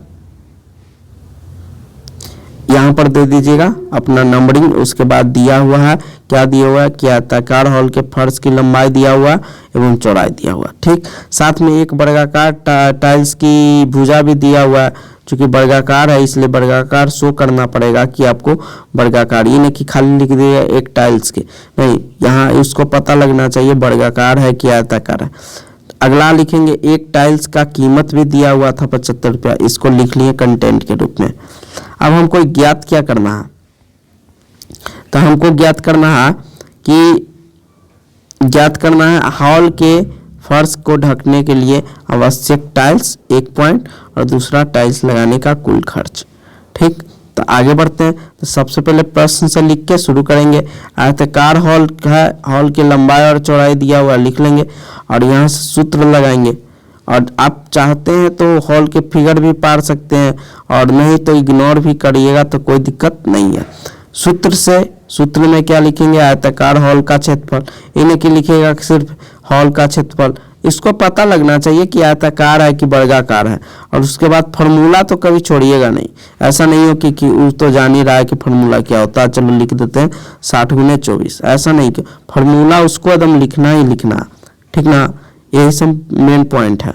S1: यहाँ पर दे दीजिएगा अपना नंबरिंग। उसके बाद दिया हुआ है, क्या दिया हुआ है कि आयताकार हॉल के फर्श की लंबाई दिया हुआ है एवं चौड़ाई दिया हुआ, ठीक। साथ में एक वर्गाकार टाइल्स की भुजा भी दिया हुआ है। चूंकि वर्गाकार है इसलिए वर्गाकार शो करना पड़ेगा कि आपको वर्गाकार, ये नहीं कि खाली लिख दिया एक टाइल्स के, नहीं, यहाँ उसको पता लगना चाहिए वर्गाकार है कि आयताकार है। अगला लिखेंगे, एक टाइल्स का कीमत भी दिया हुआ था 75 रुपया, इसको लिख लिए कंटेंट के रूप में। अब हमको ज्ञात क्या करना है, तो हमको ज्ञात करना है हॉल के फर्श को ढकने के लिए आवश्यक टाइल्स 1 पॉइंट और दूसरा टाइल्स लगाने का कुल खर्च, ठीक। तो आगे बढ़ते हैं। तो सबसे पहले प्रश्न से लिख के शुरू करेंगे। आयताकार हॉल है, हॉल की लंबाई और चौड़ाई दिया हुआ लिख लेंगे और यहाँ से सूत्र लगाएंगे। और आप चाहते हैं तो हॉल के फिगर भी पार सकते हैं और नहीं तो इग्नोर भी करिएगा तो कोई दिक्कत नहीं है। सूत्र में क्या लिखेंगे, आयताकार हॉल का क्षेत्रफल, इन्हें की लिखिएगा सिर्फ हॉल का क्षेत्रफल। इसको पता लगना चाहिए कि आयताकार है कि वर्गाकार है। और उसके बाद फार्मूला तो कभी छोड़िएगा नहीं, ऐसा नहीं हो कि वो तो जान ही रहा है कि फार्मूला क्या होता है, चलो लिख देते हैं 60 गुने 24, ऐसा नहीं कि फार्मूला उसको एकदम लिखना ही लिखना, ठीक ना। यही सब मेन पॉइंट है।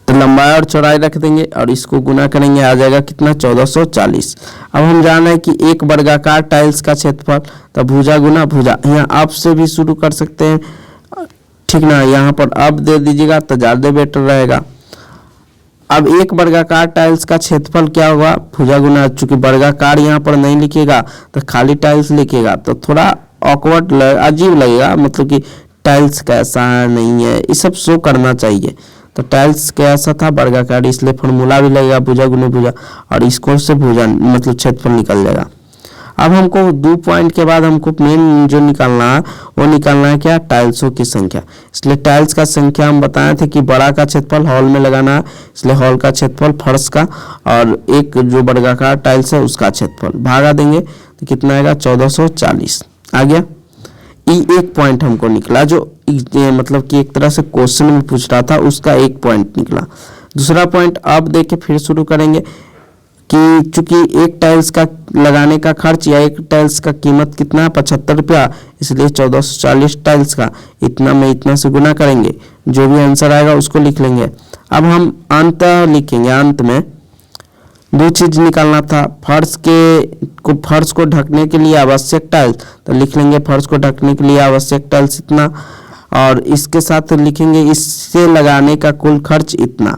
S1: तो लंबाई और चौड़ाई रख देंगे और इसको गुना करेंगे, आ जाएगा कितना 1440। अब हम जान रहे हैं कि एक वर्गाकार टाइल्स का क्षेत्रफल, तो भुजा गुना भुजा, यहाँ अब से भी शुरू कर सकते हैं, ठीक ना। यहाँ पर अब दे दीजिएगा तो ज्यादा बेटर रहेगा। अब एक वर्गाकार टाइल्स का क्षेत्रफल क्या होगा, भुजा गुना, चूंकि वर्गाकार यहाँ पर नहीं लिखेगा तो खाली टाइल्स लिखेगा तो थोड़ा ऑकवर्ड अजीब लगेगा, मतलब कि टाइल्स कैसा है नहीं है, ये सब शो करना चाहिए। तो टाइल्स कैसा था, वर्गाकार, इसलिए फॉर्मूला भी लगेगा भुजा गुने भुजा, और इसको से भुजा मतलब क्षेत्रफल निकल जाएगा। अब हमको 2 पॉइंट के बाद हमको मेन जो निकालना है वो निकालना है क्या, टाइल्सों की संख्या। इसलिए टाइल्स का संख्या हम बताए थे कि बड़ा का क्षेत्रफल हॉल में लगाना है, इसलिए हॉल का क्षेत्रफल फर्श का और एक जो वर्गाकार टाइल्स है उसका क्षेत्रफल भागा देंगे तो कितना आएगा 1440 आ गया। एक पॉइंट हमको निकला जो मतलब कि एक तरह से क्वेश्चन में पूछ रहा था, उसका एक पॉइंट निकला। दूसरा पॉइंट अब देखे फिर शुरू करेंगे कि चूंकि एक टाइल्स का लगाने का खर्च या एक टाइल्स का कीमत कितना है 75 रुपया, इसलिए 1440 टाइल्स का इतना में इतना से गुना करेंगे, जो भी आंसर आएगा उसको लिख लेंगे। अब हम अंत लिखेंगे, अंत में 2 चीज निकालना था, फर्श को ढकने के लिए आवश्यक टाइल्स, तो लिख लेंगे फर्श को ढकने के लिए आवश्यक टाइल्स इतना, और इसके साथ लिखेंगे इससे लगाने का कुल खर्च इतना।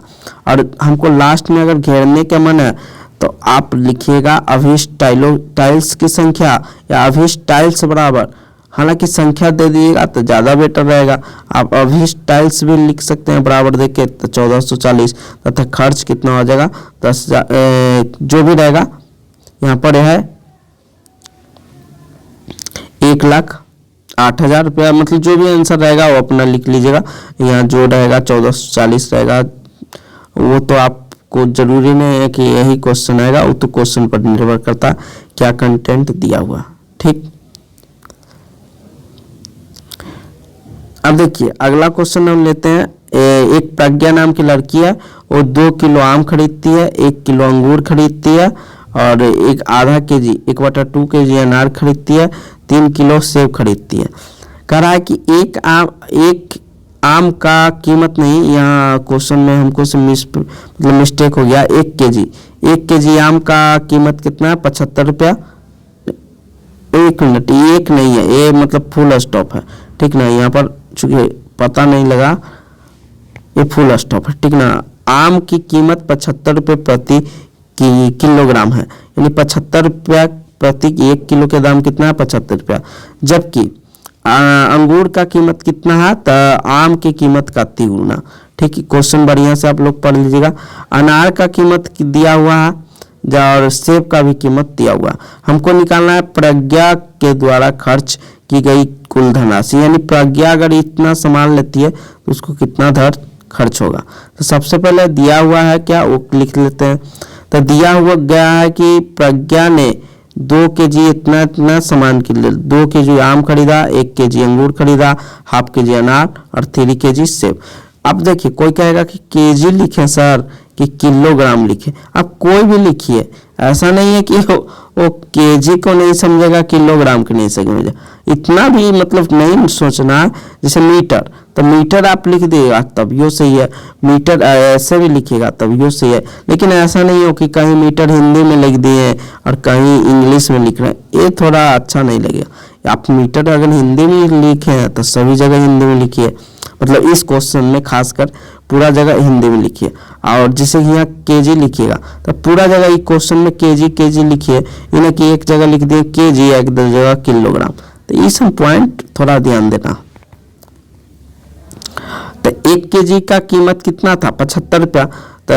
S1: और हमको लास्ट में अगर घेरने का मन है तो आप लिखिएगा अभिष्ट टाइल्स की संख्या या अभिष्ट टाइल्स बराबर, हालांकि संख्या दे दीजिएगा तो ज़्यादा बेटर रहेगा। आप अभिष्ट टाइल्स भी लिख सकते हैं बराबर देके तो 1440 तथा खर्च कितना हो जाएगा 10,000, जो भी रहेगा यहाँ पर है 1,08,000 रुपया, मतलब जो भी आंसर रहेगा वो अपना लिख लीजिएगा। यहाँ जो रहेगा 1440 रहेगा, वो तो आपको जरूरी नहीं है कि यही क्वेश्चन आएगा, वो तो क्वेश्चन पर निर्भर करता है क्या कंटेंट दिया हुआ। ठीक, अब देखिए अगला क्वेश्चन हम लेते हैं। एक प्रज्ञा नाम की लड़की है, वो 2 किलो आम खरीदती है, 1 किलो अंगूर खरीदती है और एक आधा केजी 1/2 केजी अनार खरीदती है, 3 किलो सेब खरीदती है। कह रहा है कि एक आम का कीमत नहीं, यहाँ क्वेश्चन में हमको मतलब मिस्टेक हो गया। 1 केजी आम का कीमत कितना है 75 रुपया। एक मिनट, एक नहीं है, ये मतलब फुल स्टॉप है, ठीक ना, यहाँ पर चूंकि पता नहीं लगा, ये फुल स्टॉप है, ठीक ना। आम की कीमत 75 रुपये प्रति किलोग्राम है, यानी 75 रुपया प्रति 1 किलो के दाम कितना है 75 रुपया। जबकि अंगूर का कीमत कितना है, तो आम की कीमत का 3 गुना। ठीक है, क्वेश्चन बढ़िया से आप लोग पढ़ लीजिएगा। अनार का कीमत दिया हुआ है और सेब का भी कीमत दिया हुआ। हमको निकालना है प्रज्ञा के द्वारा खर्च की गई कुल धनराशि, यानी प्रज्ञा अगर इतना सामान लेती है तो उसको कितना धन खर्च होगा। तो सबसे पहले दिया हुआ है क्या, वो लिख लेते हैं। तो दिया हुआ गया है कि प्रज्ञा ने 2 केजी इतना सामान के लिए 2 केजी आम खरीदा, 1 केजी अंगूर खरीदा, हाफ केजी अनार और 3 केजी सेब। अब देखिए कोई कहेगा कि केजी लिखे सर कि किलोग्राम लिखे, आप कोई भी लिखिए, ऐसा नहीं है कि वो केजी को नहीं समझेगा किलोग्राम को नहीं समझेगा, इतना भी मतलब नहीं सोचना। जैसे मीटर, तो मीटर आप लिख देगा तब यो सही है, मीटर ऐसे भी लिखिएगा तब यो सही है। लेकिन ऐसा नहीं हो कि कहीं मीटर हिंदी में लिख दिए और कहीं इंग्लिश में लिख रहे हैं, ये थोड़ा अच्छा नहीं लगेगा। आप मीटर अगर हिंदी में लिखे हैं तो सभी जगह हिंदी में लिखिए, मतलब इस क्वेश्चन में खासकर पूरा जगह हिंदी में लिखिए। और जैसे यहाँ केजी लिखिएगा तो पूरा जगह इस क्वेश्चन में केजी लिखिए, यानी कि एक जगह लिख दिए केजी, एक जगह किलोग्राम। तो ये सब पॉइंट थोड़ा ध्यान देना। तो 1 केजी का कीमत कितना था 75 रुपया, तो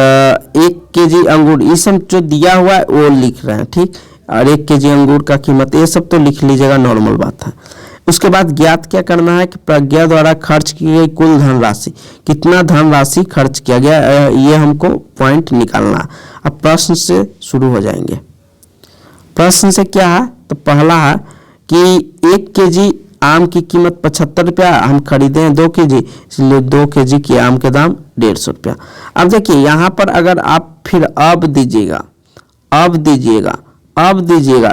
S1: 1 केजी अंगूर, ये सब जो दिया हुआ है वो लिख रहे हैं, ठीक। और 1 केजी अंगूर का कीमत, ये सब तो लिख लीजिएगा, नॉर्मल बात है। उसके बाद ज्ञात क्या करना है कि प्रज्ञा द्वारा खर्च की गई कुल धनराशि, कितना धनराशि खर्च किया गया, ये हमको पॉइंट निकालना है। अब प्रश्न से शुरू हो जाएंगे। प्रश्न से क्या है, तो पहला है कि 1 केजी आम की कीमत 75 रुपया, हम खरीदे हैं 2 केजी, इसलिए 2 केजी के आम के दाम 150 रुपया। अब देखिए यहाँ पर अगर आप फिर अब दीजिएगा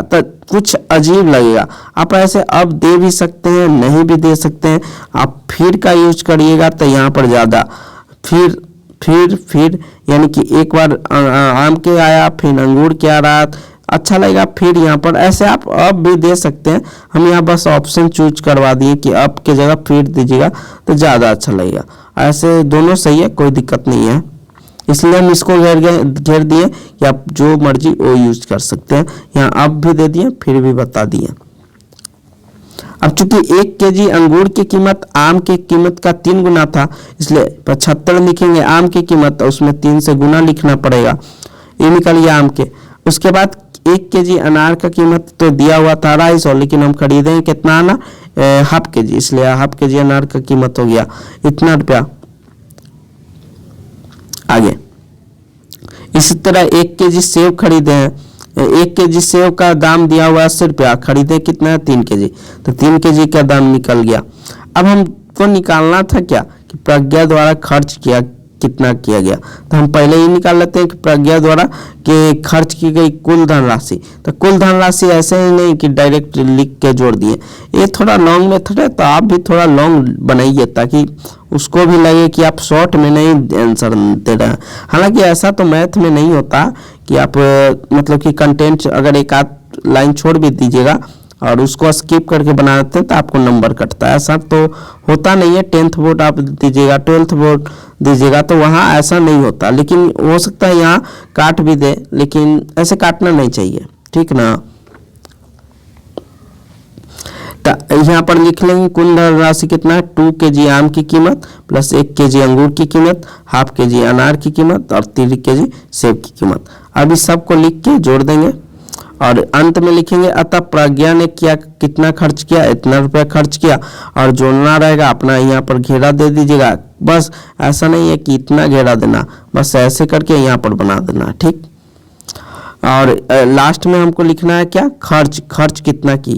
S1: तो कुछ अजीब लगेगा। आप ऐसे अब दे भी सकते हैं, नहीं भी दे सकते हैं। आप फिर का यूज करिएगा तो यहाँ पर ज़्यादा फिर यानी कि एक बार आम के आया, फिर अंगूर के आ रहा, अच्छा लगेगा। फिर यहाँ पर ऐसे आप अब भी दे सकते हैं, हम यहाँ बस ऑप्शन चूज करवा दिए कि अब के जगह फिर दीजिएगा तो ज़्यादा अच्छा लगेगा। ऐसे दोनों सही है, कोई दिक्कत नहीं है, इसलिए हम इसको घेर दिए कि आप जो मर्जी वो यूज कर सकते हैं। यहाँ अब भी दे दिए, फिर भी बता दिए। अब चूंकि 1 केजी अंगूर की कीमत आम की कीमत का 3 गुना था, इसलिए 75 लिखेंगे आम की कीमत, उसमें 3 से गुना लिखना पड़ेगा। ये निकल गया आम के। उसके बाद 1 केजी अनार का कीमत तो दिया हुआ था 250, लेकिन हम खरीदेंगे कितना अनार, हाफ के जी, इसलिए हाफ के जी अनार का कीमत हो गया इतना रुपया। आगे इसी तरह 1 केजी सेब खरीदे हैं, 1 केजी सेब का दाम दिया हुआ 80 रुपया, खरीदे कितना है 3 केजी, तो 3 केजी का दाम निकल गया। अब हमको निकालना था क्या कि प्रज्ञा द्वारा खर्च किया कितना किया गया, तो हम पहले ही निकाल लेते हैं कि प्रज्ञा द्वारा कि खर्च की गई कुल धनराशि। तो कुल धनराशि ऐसे ही नहीं कि डायरेक्ट लिख के जोड़ दिए, ये थोड़ा लॉन्ग मेथड है, तो आप भी थोड़ा लॉन्ग बनाइए ताकि उसको भी लगे कि आप शॉर्ट में नहीं आंसर दे रहे हैं। हालांकि ऐसा तो मैथ में नहीं होता कि आप मतलब कि कंटेंट अगर एक आध लाइन छोड़ भी दीजिएगा और उसको स्किप करके बना देते हैं तो आपको नंबर कटता है, ऐसा तो होता नहीं है। 10th बोर्ड आप दीजिएगा, 12th बोर्ड दीजिएगा तो वहाँ ऐसा नहीं होता, लेकिन हो सकता है यहाँ काट भी दे, लेकिन ऐसे काटना नहीं चाहिए, ठीक ना। तो यहाँ पर लिख लेंगे कुल राशि कितना है, 2 केजी आम की कीमत प्लस 1 केजी अंगूर की कीमत, हाफ केजी अनार की कीमत और 3 केजी सेब की कीमत। अब इस सबको लिख के जोड़ देंगे और अंत में लिखेंगे अतः प्रज्ञा ने क्या कितना खर्च किया, इतना रुपया खर्च किया, और जोड़ना रहेगा अपना यहाँ पर घेरा दे दीजिएगा। बस ऐसा नहीं है कि इतना घेरा देना, बस ऐसे करके यहाँ पर बना देना, ठीक। और लास्ट में हमको लिखना है क्या, खर्च, खर्च कितना की,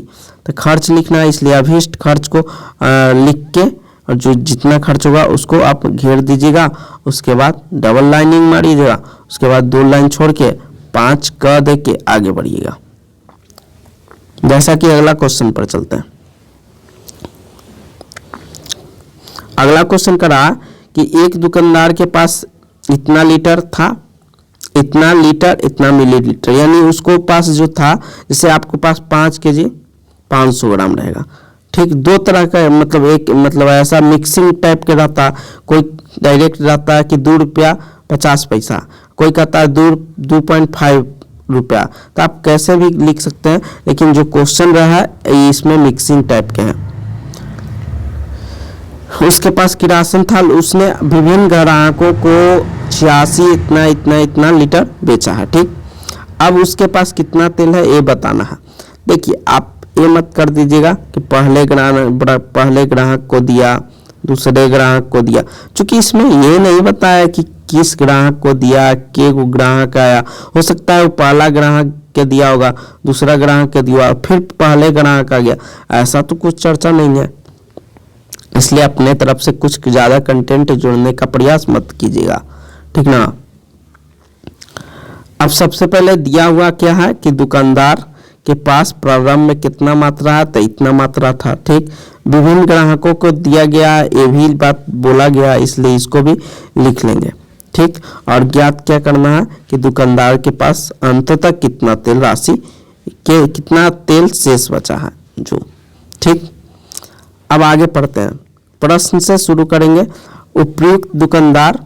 S1: तो खर्च लिखना है, इसलिए अभिष्ट खर्च को लिख के और जो जितना खर्च होगा उसको आप घेर दीजिएगा। उसके बाद डबल लाइनिंग मारिएगा, उसके बाद 2 लाइन छोड़ के 5 क दे के आगे बढ़िएगा। जैसा कि अगला क्वेश्चन पर चलते हैं। अगला क्वेश्चन करा कि एक दुकानदार के पास इतना लीटर था, इतना लीटर, इतना मिलीलीटर, यानी उसको पास जो था, जैसे आपके पास 5 केजी 500 ग्राम रहेगा, ठीक। 2 तरह का मतलब एक मतलब ऐसा मिक्सिंग टाइप के रहता, कोई डायरेक्ट रहता है कि 2 रुपया 50 पैसा, कोई कहता है 2.5 रुपया, तो आप कैसे भी लिख सकते हैं, लेकिन जो क्वेश्चन रहा है इसमें मिक्सिंग टाइप के हैं। उसके पास किरासन था, उसने विभिन्न ग्राहकों को 86 इतना इतना इतना लीटर बेचा है, ठीक। अब उसके पास कितना तेल है ये बताना है। देखिए आप ये मत कर दीजिएगा कि पहले ग्राहक को दिया, दूसरे ग्राहक को दिया, क्योंकि इसमें ये नहीं बताया कि किस ग्राहक को दिया, के ग्राहक आया, हो सकता है वो पहला ग्राहक के दिया होगा, दूसरा ग्राहक के दिया, फिर पहले ग्राहक आ गया, ऐसा तो कुछ चर्चा नहीं है। इसलिए अपने तरफ से कुछ ज़्यादा कंटेंट जोड़ने का प्रयास मत कीजिएगा, ठीक ना। अब सबसे पहले दिया हुआ क्या है कि दुकानदार के पास प्रारंभ में कितना मात्रा है, तो इतना मात्रा था, ठीक। विभिन्न ग्राहकों को दिया गया, ये भी बात बोला गया, इसलिए इसको भी लिख लेंगे, ठीक। और ज्ञात क्या करना है कि दुकानदार के पास अंततः कितना तेल राशि के कितना तेल शेष बचा है जो, ठीक। अब आगे पढ़ते हैं, प्रश्न से शुरू करेंगे। उपयुक्त दुकानदार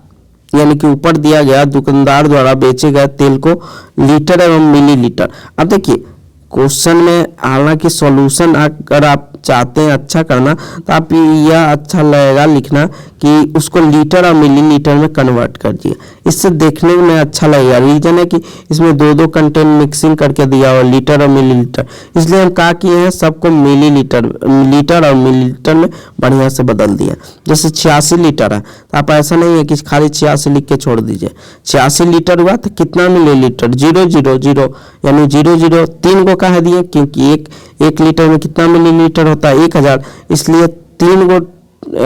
S1: यानी कि ऊपर दिया गया दुकानदार द्वारा बेचे गए तेल को लीटर एवं मिलीलीटर। अब देखिए क्वेश्चन में हालांकि सॉल्यूशन अगर आप चाहते हैं अच्छा करना तो आप यह अच्छा लगेगा लिखना कि उसको लीटर और मिलीलीटर में कन्वर्ट कर दिए, इससे देखने में अच्छा लगेगा। रीजन है कि इसमें 2 कंटेंट मिक्सिंग करके दिया हुआ लीटर और मिलीलीटर, इसलिए हम कहा किए हैं सबको मिलीलीटर, लीटर और मिलीलीटर में बढ़िया से बदल दिए। जैसे 86 लीटर है तो आप ऐसा नहीं है कि खाली 86 लिख के छोड़ दीजिए, 86 लीटर हुआ तो कितना मिलीलीटर, 000 यानी 00 3 को कह दिए, क्योंकि एक लीटर में कितना मिलीलीटर होता है 1000, इसलिए 3 गो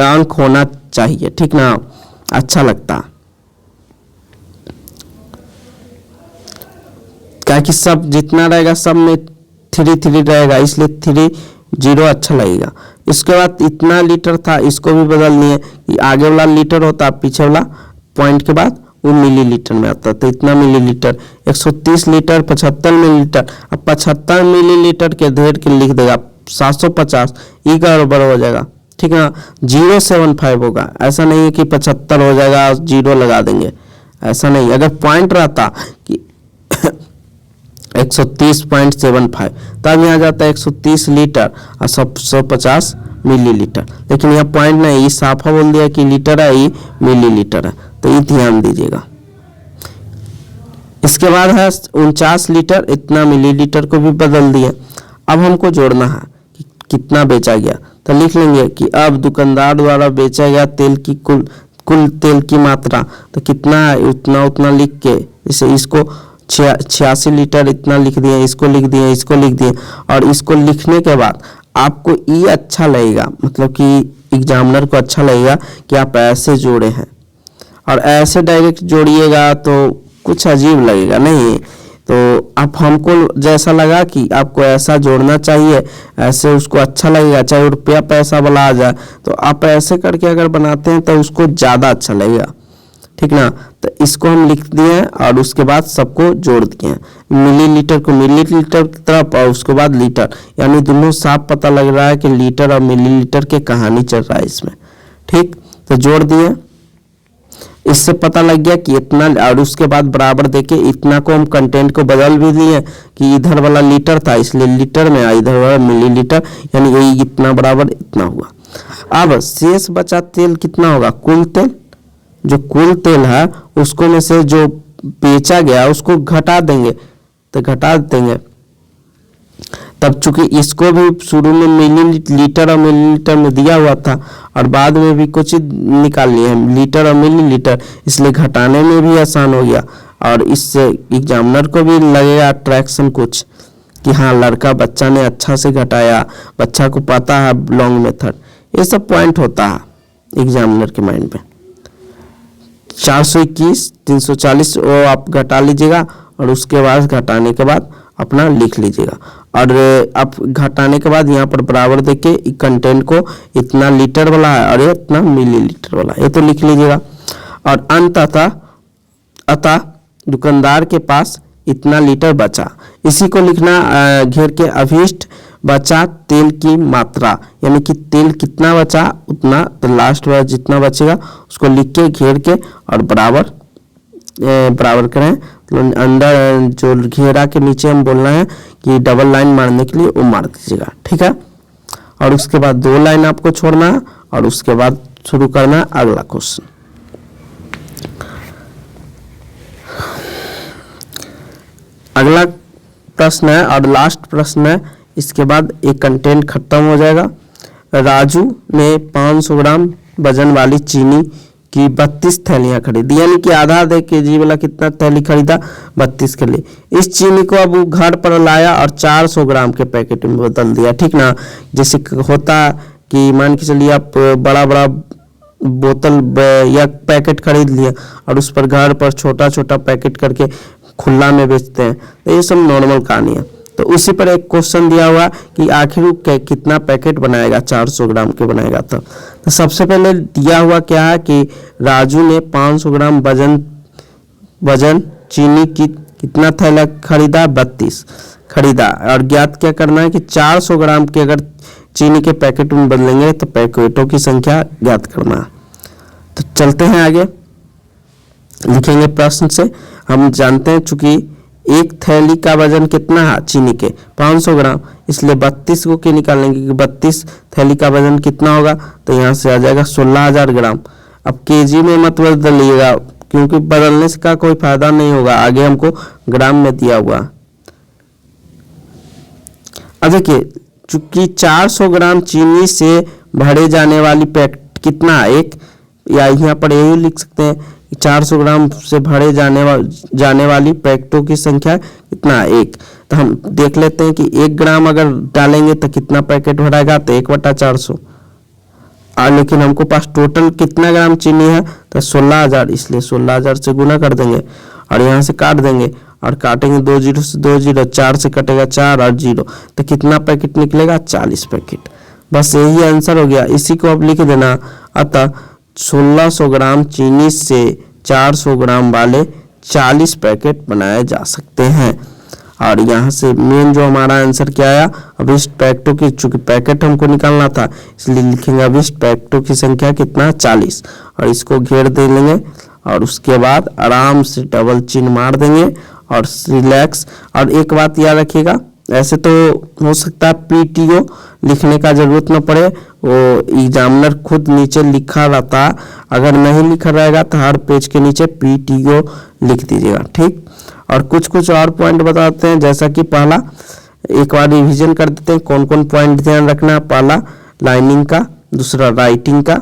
S1: अंक होना चाहिए, ठीक ना, अच्छा लगता। क्या कि सब जितना रहेगा सब में 3 रहेगा, इसलिए 30 अच्छा लगेगा। इसके बाद इतना लीटर था, इसको भी बदल दिए कि आगे वाला लीटर होता पीछे वाला पॉइंट के बाद वो मिलीलीटर में आता, तो इतना मिलीलीटर 130 लीटर 75 मिलीलीटर। अब 75 मिलीलीटर के ढेर के लिख देगा 750, ई का बराबर हो जाएगा, ठीक है ना। 075 होगा, ऐसा नहीं है कि 75 हो जाएगा 0 लगा देंगे, ऐसा नहीं। अगर पॉइंट रहता कि 130.75, तब यहाँ जाता है 130 लीटर और 150 मिलीलीटर। लेकिन यहाँ पॉइंट नहीं, ये साफा बोल दिया कि लीटर है, ये मिलीलीटर है, तो ये ध्यान दीजिएगा। इसके बाद है 49 लीटर, इतना मिलीलीटर को भी बदल दिया। अब हमको जोड़ना है कि कितना बेचा गया, तो लिख लेंगे कि अब दुकानदार द्वारा बेचा गया तेल की कुल तेल की मात्रा, तो कितना है उतना उतना लिख के, जैसे इसको 86 लीटर इतना लिख दिए, इसको लिख दिए, इसको लिख दिए। और इसको लिखने के बाद आपको ये अच्छा लगेगा, मतलब कि एग्जामिनर को अच्छा लगेगा कि आप ऐसे जोड़े हैं, और ऐसे डायरेक्ट जोड़िएगा तो कुछ अजीब लगेगा नहीं। तो आप हमको जैसा लगा कि आपको ऐसा जोड़ना चाहिए, ऐसे उसको अच्छा लगेगा, चाहे रुपया पैसा वाला आ जाए, तो आप ऐसे करके अगर बनाते हैं तो उसको ज़्यादा अच्छा लगेगा, ठीक ना। तो इसको हम लिख दिए और उसके बाद सबको जोड़ दिए हैं, मिलीलीटर को मिलीलीटर की तरफ और उसके बाद लीटर, यानी दोनों साफ पता लग रहा है कि लीटर और मिलीलीटर की कहानी चल रहा है इसमें, ठीक। तो जोड़ दिए, इससे पता लग गया कि इतना, और उसके बाद बराबर देके इतना को हम कंटेंट को बदल भी दिए कि इधर वाला लीटर था इसलिए लीटर में, इधर वाला मिलीलीटर, यानी यही इतना बराबर इतना हुआ। अब शेष बचा तेल कितना होगा, कुल तेल, जो कुल तेल है उसको में से जो बेचा गया उसको घटा देंगे, तो घटा देंगे। तब चूंकि इसको भी शुरू में मिलीलीटर और मिलीलीटर में दिया हुआ था और बाद में भी कुछ निकाल लिए हैं लीटर और मिलीलीटर, इसलिए घटाने में भी आसान हो गया। और इससे एग्जामिनर को भी लगेगा अट्रैक्शन कुछ कि हाँ लड़का बच्चा ने अच्छा से घटाया, बच्चा को पता है लॉन्ग मेथड, ये सब पॉइंट होता है एग्जामिनर के माइंड में। 421 340 वो आप घटा लीजिएगा और उसके बाद घटाने के बाद अपना लिख लीजिएगा। और आप घटाने के बाद यहाँ पर बराबर देके कंटेंट को इतना लीटर वाला है और ये इतना मिलीलीटर वाला है, ये तो लिख लीजिएगा। और अतः दुकानदार के पास इतना लीटर बचा, इसी को लिखना घेर के अभिष्ट बचा तेल की मात्रा, यानी कि तेल कितना बचा उतना, तो लास्ट में जितना बचेगा उसको लिख के घेर के और बराबर करें। तो अंदर जो घेरा के नीचे हम बोलना है कि डबल लाइन मारने के लिए वो मार दीजिएगा, ठीक है। और उसके बाद 2 लाइन आपको छोड़ना है और उसके बाद शुरू करना है अगला क्वेश्चन। अगला प्रश्न है और लास्ट प्रश्न है, इसके बाद एक कंटेंट खत्म हो जाएगा। राजू ने 500 ग्राम वजन वाली चीनी की 32 थैलियां खरीदी, यानी कि आधा kg वाला कितना थैली खरीदा, 32 के लिए। इस चीनी को अब वो घर पर लाया और 400 ग्राम के पैकेट में बदल दिया, ठीक ना। जैसे होता कि मान के चलिए आप बड़ा बड़ा बोतल या पैकेट खरीद लिया और उस पर घर पर छोटा छोटा पैकेट करके खुला में बेचते हैं, तो ये सब नॉर्मल कहानी है। तो उसी पर एक क्वेश्चन दिया हुआ कि आखिर कितना पैकेट बनाएगा, 400 ग्राम के बनाएगा। तो सबसे पहले दिया हुआ क्या है कि राजू ने 500 ग्राम वजन चीनी की कितना थैला खरीदा, 32 खरीदा। और ज्ञात क्या करना है कि 400 ग्राम के अगर चीनी के पैकेट में बदलेंगे तो पैकेटों की संख्या ज्ञात करना है। तो चलते हैं आगे, लिखेंगे प्रश्न से। हम जानते हैं चूंकि एक थैली का वजन कितना है चीनी के, 500 ग्राम, इसलिए 32 को के निकालेंगे कि 32 थैली का वजन कितना होगा, तो यहाँ से आ जाएगा 16,000 ग्राम। अब केजी में मत बदलिएगा क्योंकि बदलने से का कोई फायदा नहीं होगा, आगे हमको ग्राम में दिया हुआ। अब देखिए चूंकि 400 ग्राम चीनी से भरे जाने वाली पैकेट कितना है, एक, या यहाँ पर यही लिख सकते हैं 400 ग्राम से भरे जाने वाली पैकेटों की संख्या कितना है, 1। तो हम देख लेते हैं कि 1 ग्राम अगर डालेंगे तो कितना पैकेट भराएगा, तो 1/400। लेकिन हमको पास टोटल कितना ग्राम चीनी है, तो 16,000, इसलिए 16,000 से गुना कर देंगे और यहाँ से काट देंगे और काटेंगे 2 जीरो से 2 जीरो, 4 से कटेगा 4 और 0, तो कितना पैकेट निकलेगा, 40 पैकेट। बस यही आंसर हो गया, इसी को अब लिख देना। अतः 1600 ग्राम चीनी से 400 ग्राम वाले 40 पैकेट बनाए जा सकते हैं। और यहाँ से मेन जो हमारा आंसर क्या आया, अभिष्ट पैकेटों की, चूंकि पैकेट हमको निकालना था इसलिए लिखेंगे अभिष्ट पैकेटों की संख्या कितना, 40। और इसको घेर दे लेंगे और उसके बाद आराम से डबल चिन्ह मार देंगे और रिलैक्स। और एक बात याद रखिएगा, ऐसे तो हो सकता है पीटीओ लिखने का जरूरत न पड़े, वो एग्जामिनर खुद नीचे लिखा रहता है, अगर नहीं लिखा रहेगा तो हर पेज के नीचे पीटीओ लिख दीजिएगा, ठीक। और कुछ और पॉइंट बताते हैं, जैसा कि पहला एक बार रिवीजन कर देते हैं कौन कौन पॉइंट ध्यान रखना है। पहला लाइनिंग का, दूसरा राइटिंग का,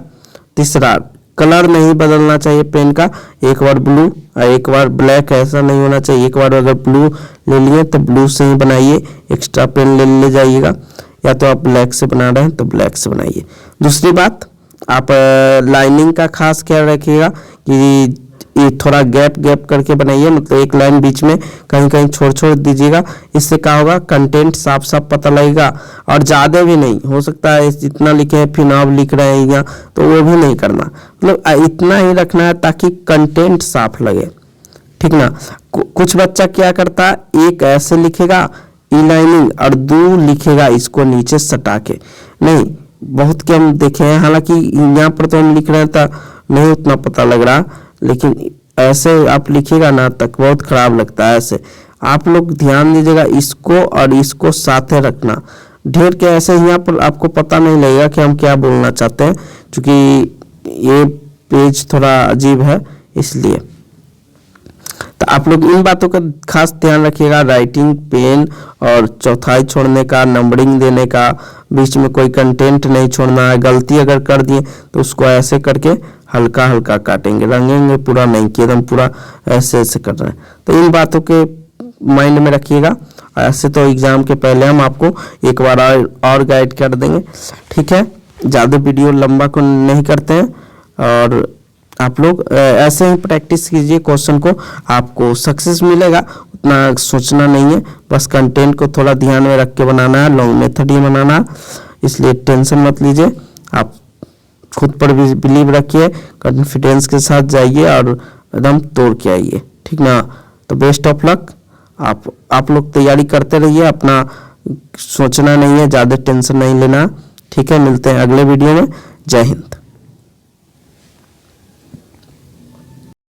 S1: तीसरा कलर नहीं बदलना चाहिए पेन का, एक बार ब्लू और एक बार ब्लैक, ऐसा नहीं होना चाहिए। एक बार अगर ब्लू ले लिए तो ब्लू से ही बनाइए, एक्स्ट्रा पेन ले जाइएगा, या तो आप ब्लैक से बना रहे हैं तो ब्लैक से बनाइए। दूसरी बात, आप लाइनिंग का खास ख्याल रखिएगा कि ये थोड़ा गैप करके बनाइए, मतलब एक लाइन बीच में कहीं कहीं छोड़ दीजिएगा। इससे क्या होगा, कंटेंट साफ साफ पता लगेगा। और ज़्यादा भी नहीं, हो सकता है जितना लिखे हैं फिर आप लिख रहे हैं या तो वो भी नहीं करना, मतलब इतना ही रखना है ताकि कंटेंट साफ लगे, ठीक ना। कुछ बच्चा क्या करता है, एक ऐसे लिखेगा ई लाइनिंग और दो लिखेगा इसको नीचे सटा के, नहीं, बहुत कम देखे हैं। हालांकि यहाँ पर तो हम लिख रहे हैं तो नहीं उतना पता लग रहा, लेकिन ऐसे आप लिखिएगा ना तक बहुत खराब लगता है। ऐसे आप लोग ध्यान दीजिएगा, इसको और इसको साथे रखना, ढेर के ऐसे यहाँ पर आपको पता नहीं लगेगा कि हम क्या बोलना चाहते हैं, क्योंकि ये पेज थोड़ा अजीब है इसलिए। तो आप लोग इन बातों का खास ध्यान रखिएगा, राइटिंग पेन और चौथाई छोड़ने का, नंबरिंग देने का, बीच में कोई कंटेंट नहीं छोड़ना है। गलती अगर कर दिए तो उसको ऐसे करके हल्का हल्का काटेंगे, रंगेंगे पूरा नहीं कि एकदम पूरा ऐसे कर रहे हैं। तो इन बातों के माइंड में रखिएगा। ऐसे तो एग्जाम के पहले हम आपको एक बार और गाइड कर देंगे, ठीक है। ज़्यादा वीडियो लंबा को नहीं करते हैं, और आप लोग ऐसे ही प्रैक्टिस कीजिए क्वेश्चन को, आपको सक्सेस मिलेगा। उतना सोचना नहीं है, बस कंटेंट को थोड़ा ध्यान में रख के बनाना है, लॉन्ग मेथड ही बनाना है, इसलिए टेंशन मत लीजिए। आप खुद पर भी बिलीव रखिए, कॉन्फिडेंस के साथ जाइए और एकदम तोड़ के आइए, ठीक ना। तो बेस्ट ऑफ लक। आप लोग तैयारी करते रहिए, अपना सोचना नहीं है, ज़्यादा टेंशन नहीं लेना, ठीक है। मिलते हैं अगले वीडियो में। जय हिंद।